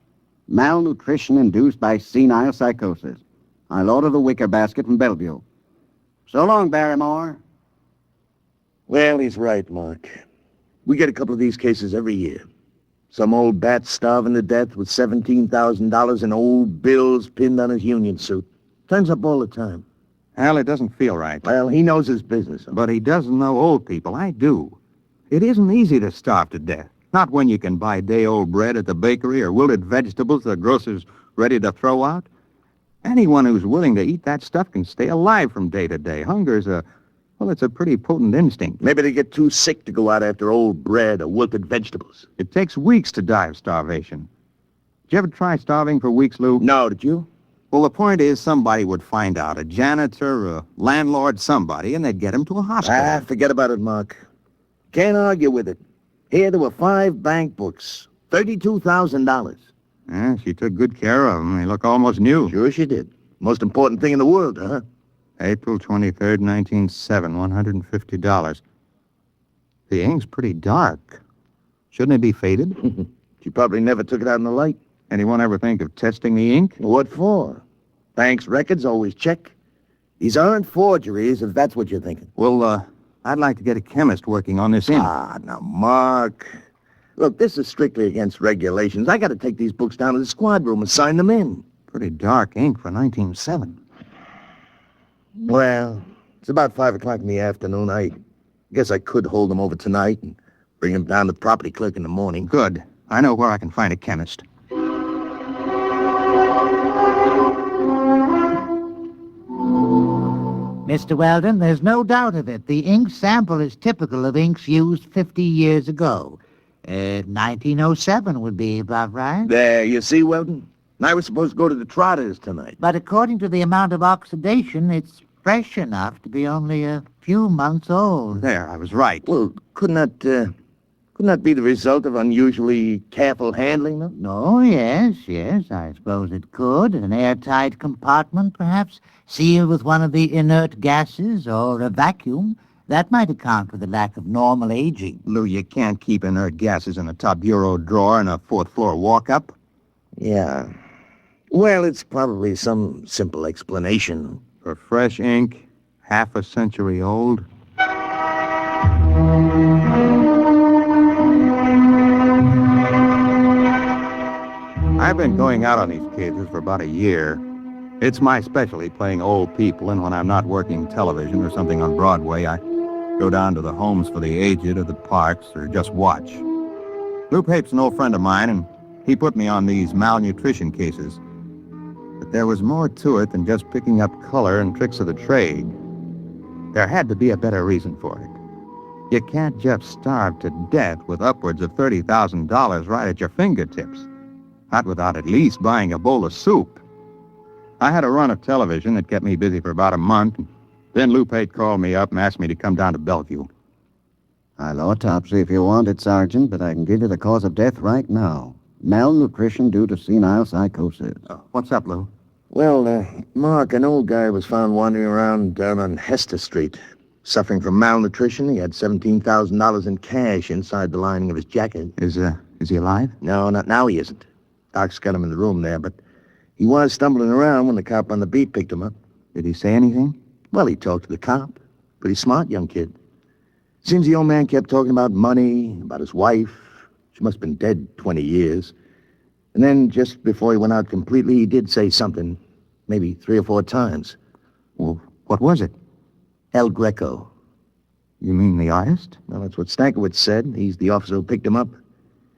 malnutrition induced by senile psychosis. I order the wicker basket from Bellevue. So long, Barrymore.
Well, he's right, Mark. We get a couple of these cases every year. Some old bat starving to death with $17,000 in old bills pinned on his union suit. Turns up all the time.
Hal, it doesn't feel right.
Well, he knows his business.
But he doesn't know old people. I do. It isn't easy to starve to death. Not when you can buy day-old bread at the bakery or wilted vegetables the grocer's ready to throw out. Anyone who's willing to eat that stuff can stay alive from day to day. Hunger's it's a pretty potent instinct.
Maybe they get too sick to go out after old bread or wilted vegetables.
It takes weeks to die of starvation. Did you ever try starving for weeks, Lou?
No, did you?
Well, the point is somebody would find out, a janitor, a landlord, somebody, and they'd get him to a hospital.
Forget about it, Mark. Can't argue with it. Here there were 5 bank books, $32,000.
Yeah, she took good care of them. They look almost new.
Sure she did. Most important thing in the world, huh?
April 23rd, 1907, $150. The ink's pretty dark. Shouldn't it be faded?
She probably never took it out in the light.
Anyone ever think of testing the ink?
What for? Bank's records always check. These aren't forgeries, if that's what you're thinking.
Well, I'd like to get a chemist working on this ink.
Now, Mark. Look, this is strictly against regulations. I got to take these books down to the squad room and sign them in.
Pretty dark ink for 1907.
Well, it's about 5 o'clock in the afternoon. I guess I could hold them over tonight and bring them down to the property clerk in the morning.
Good. I know where I can find a chemist.
Mr. Weldon, there's no doubt of it. The ink sample is typical of inks used 50 years ago. 1907 would be about right.
There, you see, Weldon? I was supposed to go to the Trotters tonight.
But according to the amount of oxidation, it's fresh enough to be only a few months old.
There, I was right.
Well, couldn't that be the result of unusually careful handling, though?
No, yes, I suppose it could. An airtight compartment, perhaps, sealed with one of the inert gases or a vacuum. That might account for the lack of normal aging.
Lou, you can't keep inert gases in a top bureau drawer in a 4th-floor walk-up.
Yeah. Well, it's probably some simple explanation.
For fresh ink, half a century old. I've been going out on these cases for about a year. It's my specialty, playing old people, and when I'm not working television or something on Broadway, I go down to the homes for the aged or the parks or just watch. Lou Pape's an old friend of mine, and he put me on these malnutrition cases. But there was more to it than just picking up color and tricks of the trade. There had to be a better reason for it. You can't just starve to death with upwards of $30,000 right at your fingertips. Not without at least buying a bowl of soup. I had a run of television that kept me busy for about a month. Then Lupe called me up and asked me to come down to Bellevue.
I'll autopsy if you want it, Sergeant, but I can give you the cause of death right now. Malnutrition due to senile psychosis.
What's up, Lou?
Well, Mark, an old guy was found wandering around down on Hester Street. Suffering from malnutrition, he had $17,000 in cash inside the lining of his jacket.
Is he alive?
No, not now he isn't. Doc's got him in the room there, but he was stumbling around when the cop on the beat picked him up.
Did he say anything?
Well, he talked to the cop. Pretty smart young kid. Seems the old man kept talking about money, about his wife. She must have been dead 20 years. And then, just before he went out completely, he did say something, maybe 3 or 4 times.
Well, what was it?
El Greco.
You mean the artist?
Well, that's what Stankiewicz said. He's the officer who picked him up.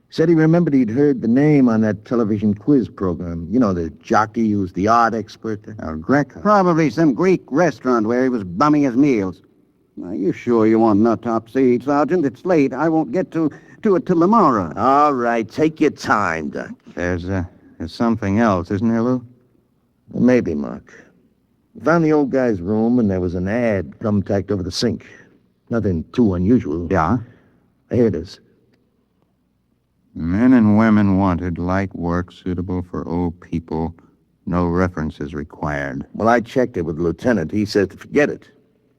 Said he remembered he'd heard the name on that television quiz program. You know, the jockey who's the art expert.
El Greco.
Probably some Greek restaurant where he was bumming his meals. Are you sure you want an autopsy, Sergeant? It's late. I won't get to it till tomorrow.
All right, take your time, Doc.
There's something else, isn't there, Lou?
Well, maybe, Mark. We found the old guy's room, and there was an ad thumbtacked over the sink. Nothing too unusual.
Yeah?
Here it is.
Men and women wanted, light work suitable for old people. No references required.
Well, I checked it with the lieutenant. He says to forget it.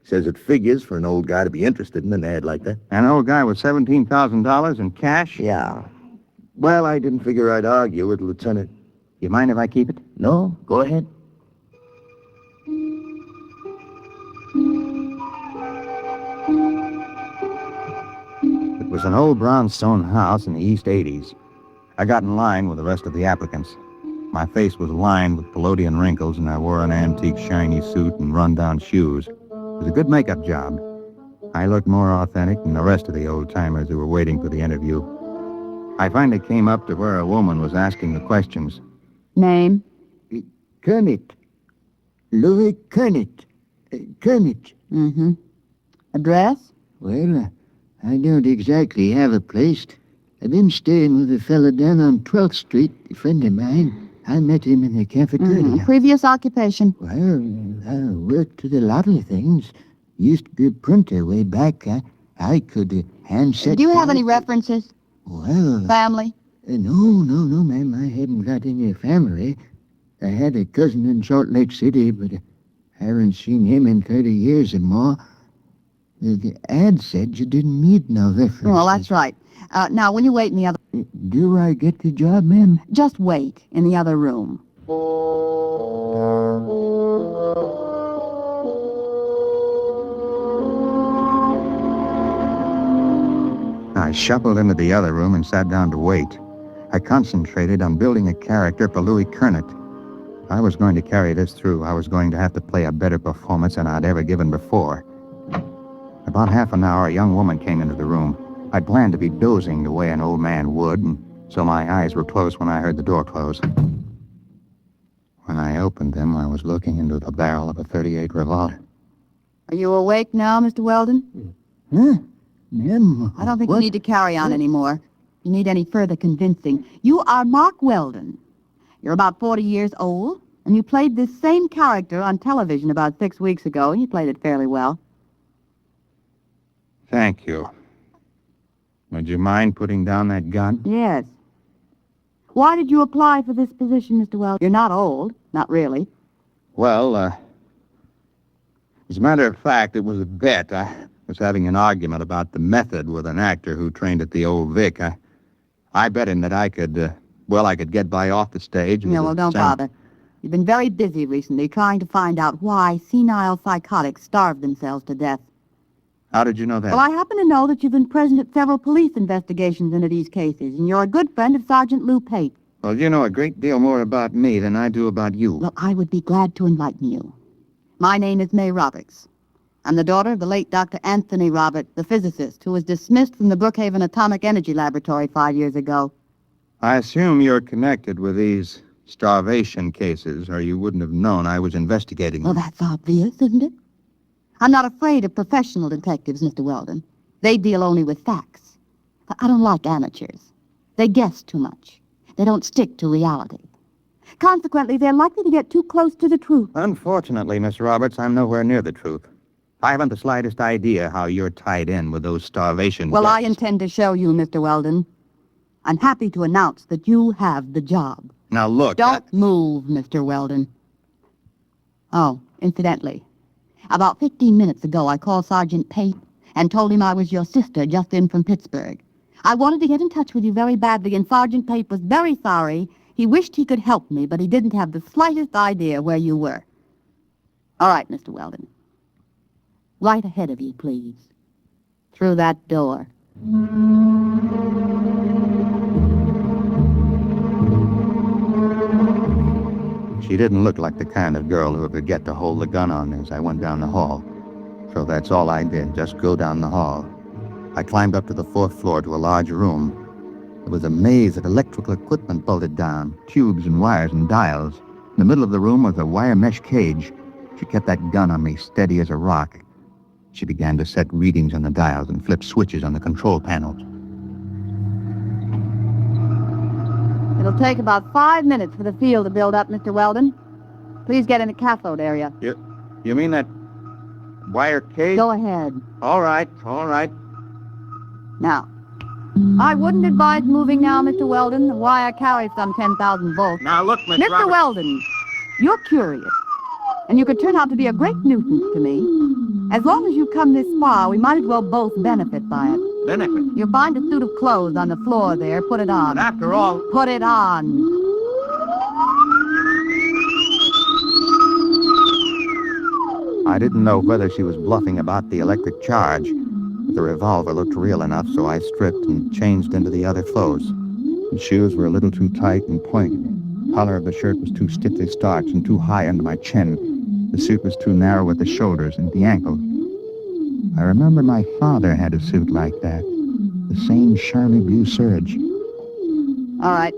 Says it figures for an old guy to be interested in an ad like that.
An old guy with $17,000 in cash?
Yeah. Well, I didn't figure I'd argue with the lieutenant.
You mind if I keep it?
No, go ahead.
It was an old brownstone house in the East 80s. I got in line with the rest of the applicants. My face was lined with collodion wrinkles, and I wore an antique shiny suit and run-down shoes. It was a good makeup job. I looked more authentic than the rest of the old-timers who were waiting for the interview. I finally came up to where a woman was asking the questions.
Name?
Kermit. Louis Kermit. Kermit.
Mm-hmm. Address?
Well, I don't exactly have a place. I've been staying with a fella down on 12th Street, a friend of mine. I met him in the cafeteria.
Mm-hmm. Previous occupation?
Well, I worked at a lot of things. Used to be a printer way back. I could hand set...
Do you have any references?
Well...
Family?
No, ma'am. I haven't got any family. I had a cousin in Salt Lake City, but I haven't seen him in 30 years or more. The ad said you didn't need no references.
Well, that's right. Now, when you wait in the other...
Do I get the job, ma'am?
Just wait in the other room.
I shuffled into the other room and sat down to wait. I concentrated on building a character for Louis Kermit. If I was going to carry this through, I was going to have to play a better performance than I'd ever given before. About half an hour, a young woman came into the room. I'd planned to be dozing the way an old man would, and so my eyes were closed when I heard the door close. When I opened them, I was looking into the barrel of a .38 revolver.
Are you awake now, Mr. Weldon?
Huh? Ma'am?
I don't think you need to carry on anymore. If you need any further convincing. You are Mark Weldon. You're about 40 years old, and you played this same character on television about 6 weeks ago, and you played it fairly well.
Thank you. Would you mind putting down that gun?
Yes. Why did you apply for this position, Mr. Weldon? You're not old. Not really.
Well, as a matter of fact, it was a bet. I was having an argument about the method with an actor who trained at the Old Vic. I bet him that I could get by off the stage.
Yeah, well, don't bother. You've been very busy recently trying to find out why senile psychotics starve themselves to death.
How did you know that?
Well, I happen to know that you've been present at several police investigations into these cases, and you're a good friend of Sergeant Lou Pate.
Well, you know a great deal more about me than I do about you.
Well, I would be glad to enlighten you. My name is May Roberts. I'm the daughter of the late Dr. Anthony Robert, the physicist, who was dismissed from the Brookhaven Atomic Energy Laboratory 5 years ago.
I assume you're connected with these starvation cases, or you wouldn't have known I was investigating them.
Well, that's obvious, isn't it? I'm not afraid of professional detectives, Mr. Weldon. They deal only with facts. But I don't like amateurs. They guess too much. They don't stick to reality. Consequently, they're likely to get too close to the truth.
Unfortunately, Miss Roberts, I'm nowhere near the truth. I haven't the slightest idea how you're tied in with those starvation
Well, I
deaths.
intend to show you, Mr. Weldon. I'm happy to announce that you have the job.
Now, look...
Don't move, Mr. Weldon. Oh, incidentally, about 15 minutes ago, I called Sergeant Pate and told him I was your sister just in from Pittsburgh. I wanted to get in touch with you very badly, and Sergeant Pate was very sorry. He wished he could help me, but he didn't have the slightest idea where you were. All right, Mr. Weldon. Right ahead of you, please. Through that door.
She didn't look like the kind of girl who could get to hold the gun on me as I went down the hall. So that's all I did, just go down the hall. I climbed up to the 4th floor to a large room. There was a maze of electrical equipment bolted down, tubes and wires and dials. In the middle of the room was a wire mesh cage. She kept that gun on me, steady as a rock. She began to set readings on the dials and flip switches on the control panels.
It'll take about 5 minutes for the field to build up, Mr. Weldon. Please get in the cathode area.
You mean that wire cage?
Go ahead.
All right, all right.
Now, I wouldn't advise moving now, Mr. Weldon. The wire carries some 10,000 volts.
Now, look, Miss
Mr.
Roberts.
Weldon, you're curious, and you could turn out to be a great nuisance to me. As long as you've come this far, we might as well both benefit by it.
Benefit?
You'll find a suit of clothes on the floor there. Put it on.
But after all...
Put it on.
I didn't know whether she was bluffing about the electric charge, but the revolver looked real enough, so I stripped and changed into the other clothes. The shoes were a little too tight and pointed. The collar of the shirt was too stiffly starched and too high under my chin. The suit was too narrow at the shoulders and the ankles. I remember my father had a suit like that. The same Charmy blue serge.
All right.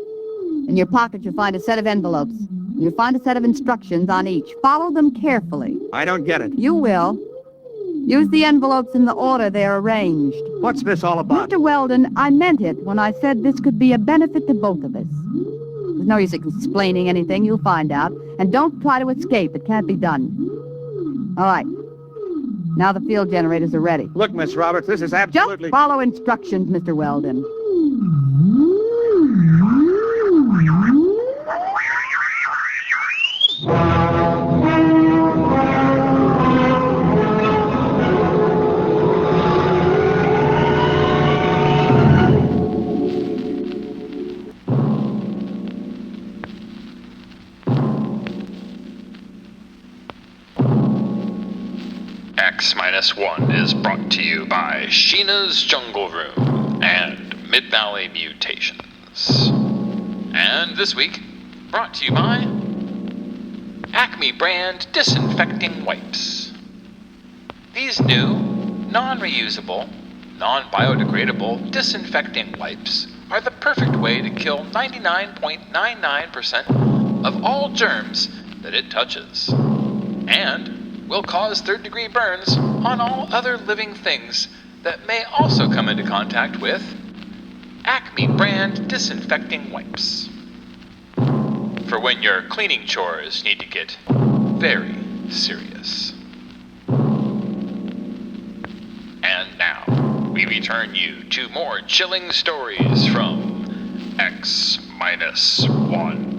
In your pocket, you'll find a set of envelopes. You'll find a set of instructions on each. Follow them carefully.
I don't get it.
You will. Use the envelopes in the order they're arranged.
What's this all about?
Mr. Weldon, I meant it when I said this could be a benefit to both of us. There's no use explaining anything. You'll find out. And don't try to escape. It can't be done. All right. Now the field generators are ready.
Look, Miss Roberts, this is absolutely...
Just follow instructions, Mr. Weldon.
X-1 is brought to you by Sheena's Jungle Room and Mid-Valley Mutations. And this week, brought to you by Acme brand disinfecting wipes. These new, non-reusable, non-biodegradable disinfecting wipes are the perfect way to kill 99.99% of all germs that it touches. And will cause 3rd-degree burns on all other living things that may also come into contact with Acme brand disinfecting wipes. For when your cleaning chores need to get very serious. And now, we return you to more chilling stories from X-1.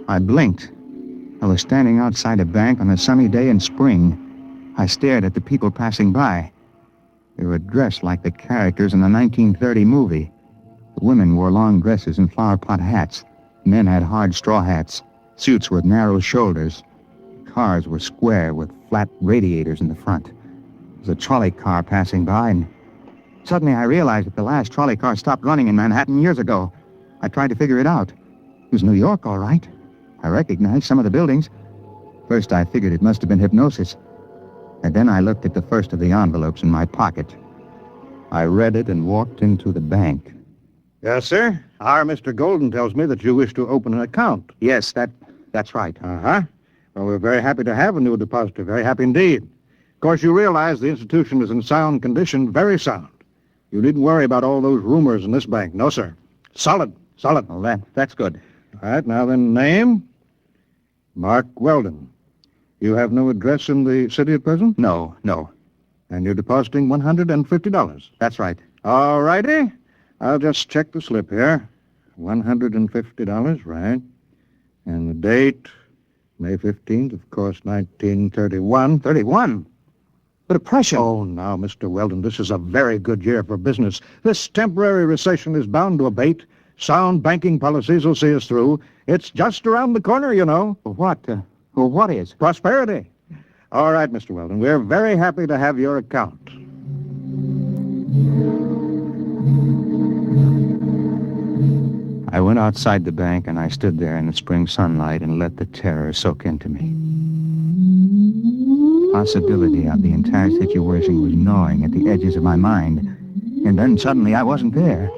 I blinked. I was standing outside a bank on a sunny day in spring. I stared at the people passing by. They were dressed like the characters in the 1930 movie. The women wore long dresses and flower pot hats. Men had hard straw hats. Suits with narrow shoulders. Cars were square with flat radiators in the front. There was a trolley car passing by, and suddenly I realized that the last trolley car stopped running in Manhattan years ago. I tried to figure it out. It was New York, all right. I recognized some of the buildings. First, I figured it must have been hypnosis. And then I looked at the first of the envelopes in my pocket. I read it and walked into the bank.
Yes, sir. Our Mr. Golden tells me that you wish to open an account.
Yes, that's right.
Uh-huh. Well, we're very happy to have a new depositor. Very happy indeed. Of course, you realize the institution is in sound condition, very sound.
You needn't worry about all those rumors in this bank. No, sir. Solid.
Well, that's good.
All right, now then, name? Mark Weldon. You have no address in the city at present?
No.
And you're depositing $150?
That's right.
All righty. I'll just check the slip here. $150, right. And the date, May 15th, of course, 1931.
31? The Depression.
Oh, now, Mr. Weldon, this is a very good year for business. This temporary recession is bound to abate. Sound banking policies will see us through. It's just around the corner, you know.
What? What is?
Prosperity. All right, Mr. Weldon, we're very happy to have your account.
I went outside the bank and I stood there in the spring sunlight and let the terror soak into me. Possibility of the entire situation was gnawing at the edges of my mind. And then suddenly I wasn't there.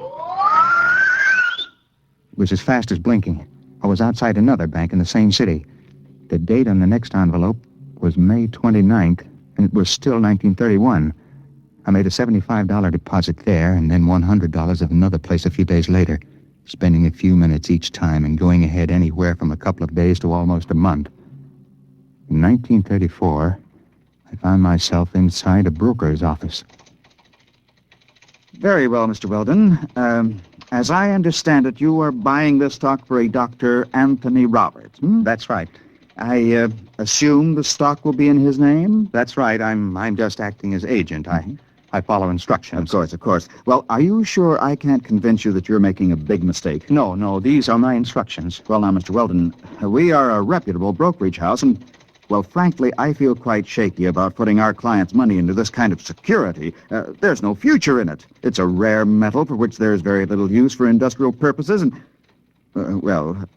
It was as fast as blinking. I was outside another bank in the same city. The date on the next envelope was May 29th, and it was still 1931. I made a $75 deposit there and then $100 at another place a few days later, spending a few minutes each time and going ahead anywhere from a couple of days to almost a month. In 1934, I found myself inside a broker's office.
Very well, Mr. Weldon. As I understand it, you are buying this stock for a Dr. Anthony Roberts.
That's right.
I assume the stock will be in his name?
That's right. I'm just acting as agent. I follow instructions.
Of course. Well, are you sure I can't convince you that you're making a big mistake?
No, these are my instructions.
Well, now, Mr. Weldon, we are a reputable brokerage house, and, well, frankly, I feel quite shaky about putting our clients' money into this kind of security. There's no future in it. It's a rare metal for which there's very little use for industrial purposes, and,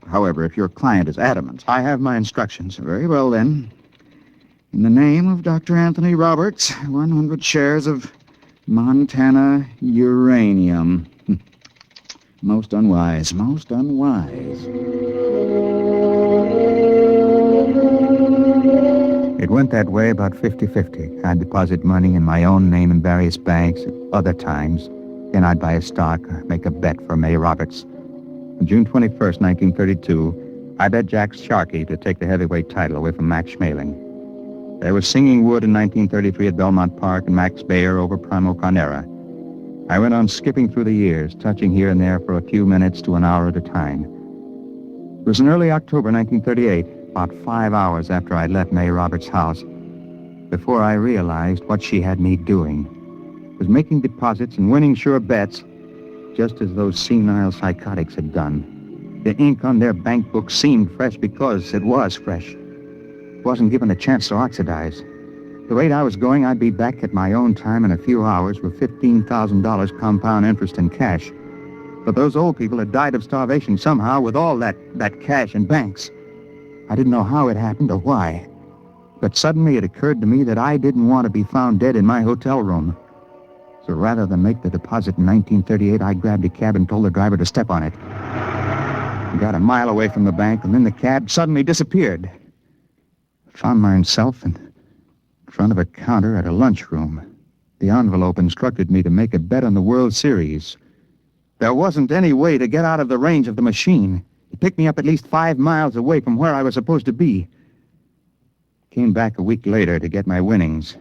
however, if your client is adamant.
I have my instructions.
Very well, then. In the name of Dr. Anthony Roberts, 100 shares of Montana uranium. Most unwise.
It went that way about 50-50. I'd deposit money in my own name in various banks at other times. Then I'd buy a stock or make a bet for May Roberts. On June 21st, 1932, I bet Jack Sharkey to take the heavyweight title away from Max Schmeling. There was Singing Wood in 1933 at Belmont Park and Max Bayer over Primo Carnera. I went on skipping through the years, touching here and there for a few minutes to an hour at a time. It was in early October 1938, about 5 hours after I'd left May Roberts' house, before I realized what she had me doing. Was making deposits and winning sure bets, just as those senile psychotics had done. The ink on their bank books seemed fresh because it was fresh. It wasn't given a chance to oxidize. The rate I was going, I'd be back at my own time in a few hours with $15,000 compound interest in cash. But those old people had died of starvation somehow with all that cash in banks. I didn't know how it happened or why. But suddenly it occurred to me that I didn't want to be found dead in my hotel room. So rather than make the deposit in 1938, I grabbed a cab and told the driver to step on it. I got a mile away from the bank, and then the cab suddenly disappeared. I found myself in front of a counter at a lunchroom. The envelope instructed me to make a bet on the World Series. There wasn't any way to get out of the range of the machine. It picked me up at least 5 miles away from where I was supposed to be. Came back a week later to get my winnings.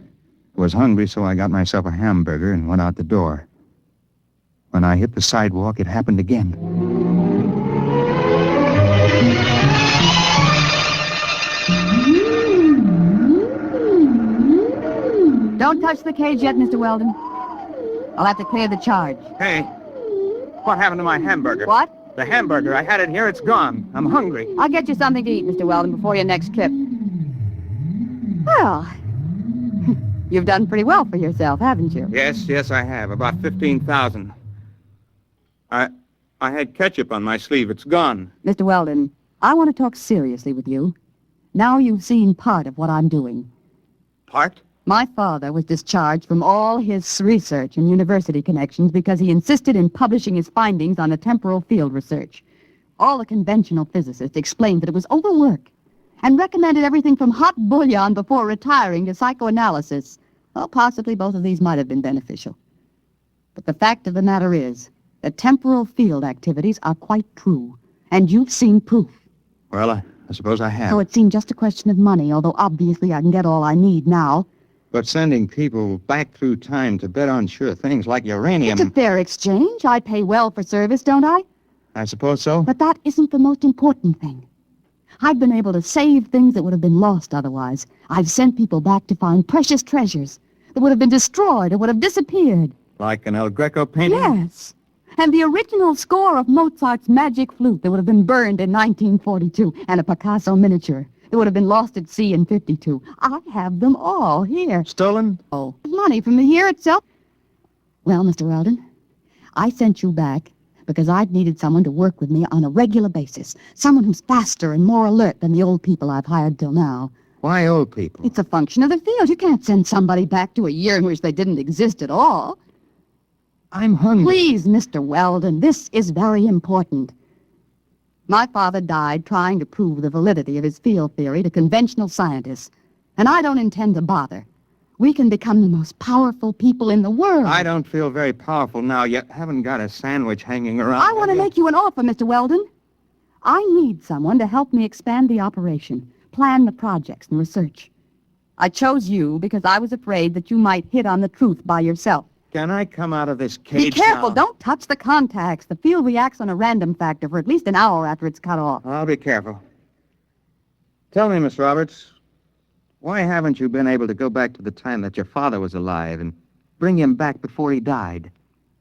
I was hungry, so I got myself a hamburger and went out the door. When I hit the sidewalk, it happened again.
Don't touch the cage yet, Mr. Weldon. I'll have to clear the charge.
Hey, what happened to my hamburger?
What?
The hamburger. I had it here. It's gone. I'm hungry.
I'll get you something to eat, Mr. Weldon, before your next trip. Well, you've done pretty well for yourself, haven't you?
Yes, I have. About 15,000. I had ketchup on my sleeve. It's gone.
Mr. Weldon, I want to talk seriously with you. Now you've seen part of what I'm doing.
Part?
My father was discharged from all his research and university connections because he insisted in publishing his findings on a temporal field research. All the conventional physicists explained that it was overwork and recommended everything from hot bouillon before retiring to psychoanalysis. Well, possibly both of these might have been beneficial. But the fact of the matter is that temporal field activities are quite true, and you've seen proof.
Well, I suppose I have.
So it seemed just a question of money, although obviously I can get all I need now.
But sending people back through time to bet on sure things like uranium...
It's a fair exchange. I pay well for service, don't I?
I suppose so.
But that isn't the most important thing. I've been able to save things that would have been lost otherwise. I've sent people back to find precious treasures that would have been destroyed or would have disappeared.
Like an El Greco painting?
Yes. And the original score of Mozart's Magic Flute that would have been burned in 1942, and a Picasso miniature that would have been lost at sea in 52. I have them all here.
Stolen?
Oh, money from the year itself. Well, Mr. Weldon, I sent you back because I've needed someone to work with me on a regular basis. Someone who's faster and more alert than the old people I've hired till now.
Why old people?
It's a function of the field. You can't send somebody back to a year in which they didn't exist at all.
I'm hungry.
Please, Mr. Weldon, this is very important. My father died trying to prove the validity of his field theory to conventional scientists, and I don't intend to bother. We can become the most powerful people in the world.
I don't feel very powerful now. You haven't got a sandwich hanging around.
I want to make you an offer, Mr. Weldon. I need someone to help me expand the operation, plan the projects and research. I chose you because I was afraid that you might hit on the truth by yourself.
Can I come out of this cage
Be careful.
now?
Don't touch the contacts. The field reacts on a random factor for at least an hour after it's cut off.
I'll be careful. Tell me, Miss Roberts, why haven't you been able to go back to the time that your father was alive and bring him back before he died?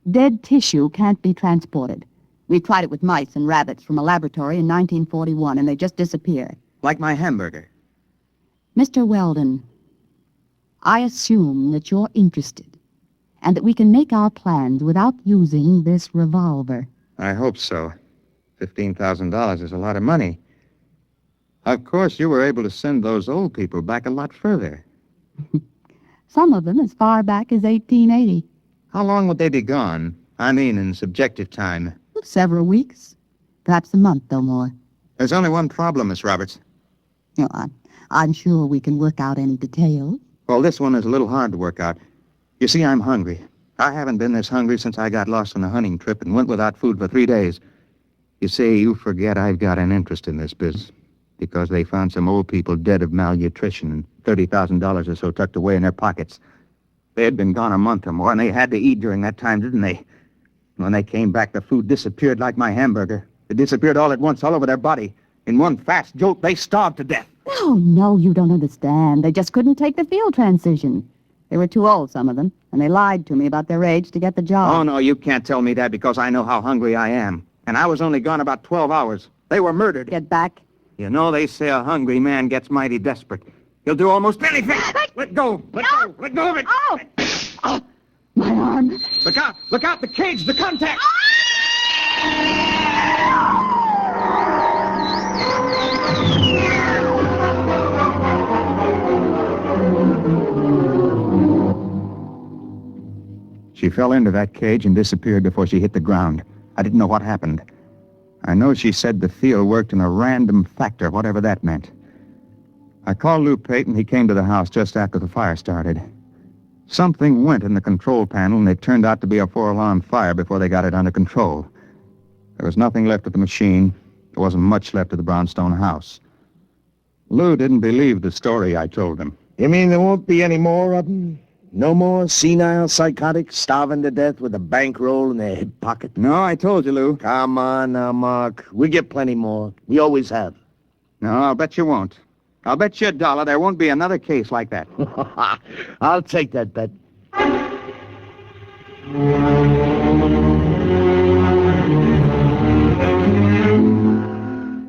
Dead tissue can't be transported. We tried it with mice and rabbits from a laboratory in 1941, and they just disappear.
Like my hamburger.
Mr. Weldon, I assume that you're interested, and that we can make our plans without using this revolver.
I hope so. $15,000 is a lot of money. Of course, you were able to send those old people back a lot further.
Some of them as far back as 1880.
How long would they be gone? I mean, in subjective time.
Several weeks. Perhaps a month or more.
There's only one problem, Miss Roberts.
No, I'm sure we can work out any details.
Well, this one is a little hard to work out. You see, I'm hungry. I haven't been this hungry since I got lost on a hunting trip and went without food for 3 days. You see, you forget I've got an interest in this business. Because they found some old people dead of malnutrition and $30,000 or so tucked away in their pockets. They had been gone a month or more, and they had to eat during that time, didn't they? When they came back, the food disappeared like my hamburger. It disappeared all at once, all over their body. In one fast jolt, they starved to death.
No, you don't understand. They just couldn't take the field transition. They were too old, some of them, and they lied to me about their age to get the job.
Oh, no, you can't tell me that because I know how hungry I am. And I was only gone about 12 hours. They were murdered.
Get back.
You know, they say a hungry man gets mighty desperate. He'll do almost anything. Let go. Let go. Let go of it.
Oh, my arm.
Look out. Look out. The cage. The contact. She fell into that cage and disappeared before she hit the ground. I didn't know what happened. I know she said the field worked in a random factor, whatever that meant. I called Lou Payton. He came to the house just after the fire started. Something went in the control panel, and it turned out to be a 4-alarm fire before they got it under control. There was nothing left of the machine. There wasn't much left of the brownstone house. Lou didn't believe the story I told him.
You mean there won't be any more of them? No more senile psychotics starving to death with a bankroll in their hip pocket?
No, I told you, Lou.
Come on now, Mark. We get plenty more. We always have.
No, I'll bet you won't. I'll bet you $1 there won't be another case like that.
I'll take that bet.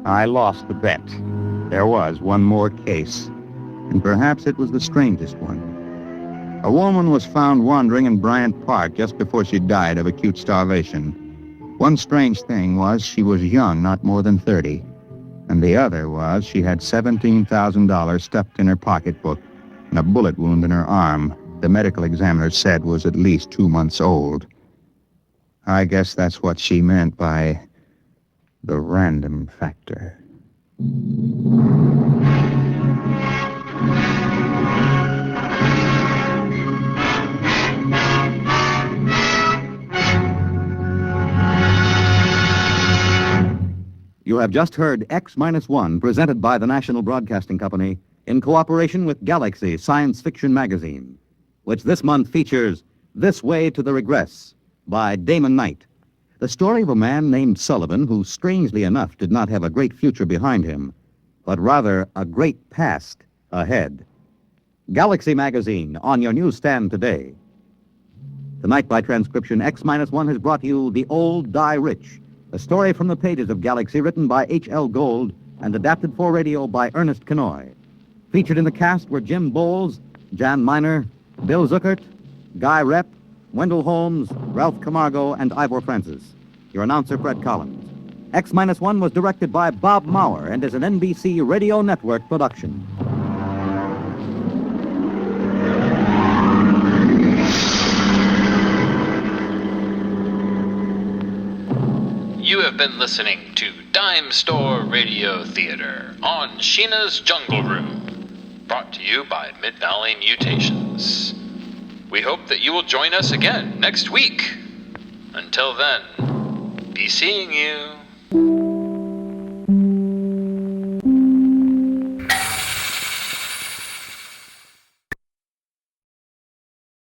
I lost the bet. There was one more case. And perhaps it was the strangest one. A woman was found wandering in Bryant Park just before she died of acute starvation. One strange thing was she was young, not more than 30. And the other was she had $17,000 stuffed in her pocketbook and a bullet wound in her arm the medical examiner said was at least 2 months old. I guess that's what she meant by the random factor. have just heard X-1, presented by the National Broadcasting Company in cooperation with Galaxy Science Fiction Magazine, which this month features This Way to the Regress by Damon Knight, the story of a man named Sullivan who, strangely enough, did not have a great future behind him, but rather a great past ahead. Galaxy Magazine, on your newsstand today. Tonight, by transcription, X-1 has brought you The Old Die Rich, a story from the pages of Galaxy written by H.L. Gold and adapted for radio by Ernest Kenoy. Featured in the cast were Jim Bowles, Jan Miner, Bill Zuckert, Guy Repp, Wendell Holmes, Ralph Camargo, and Ivor Francis. Your announcer, Fred Collins. X-1 was directed by Bob Maurer and is an NBC Radio Network production.
You have been listening to Dimestore Radio Theater on Sheena's Jungle Room, brought to you by Mid-Valley Mutations. We hope that you will join us again next week. Until then, be seeing you.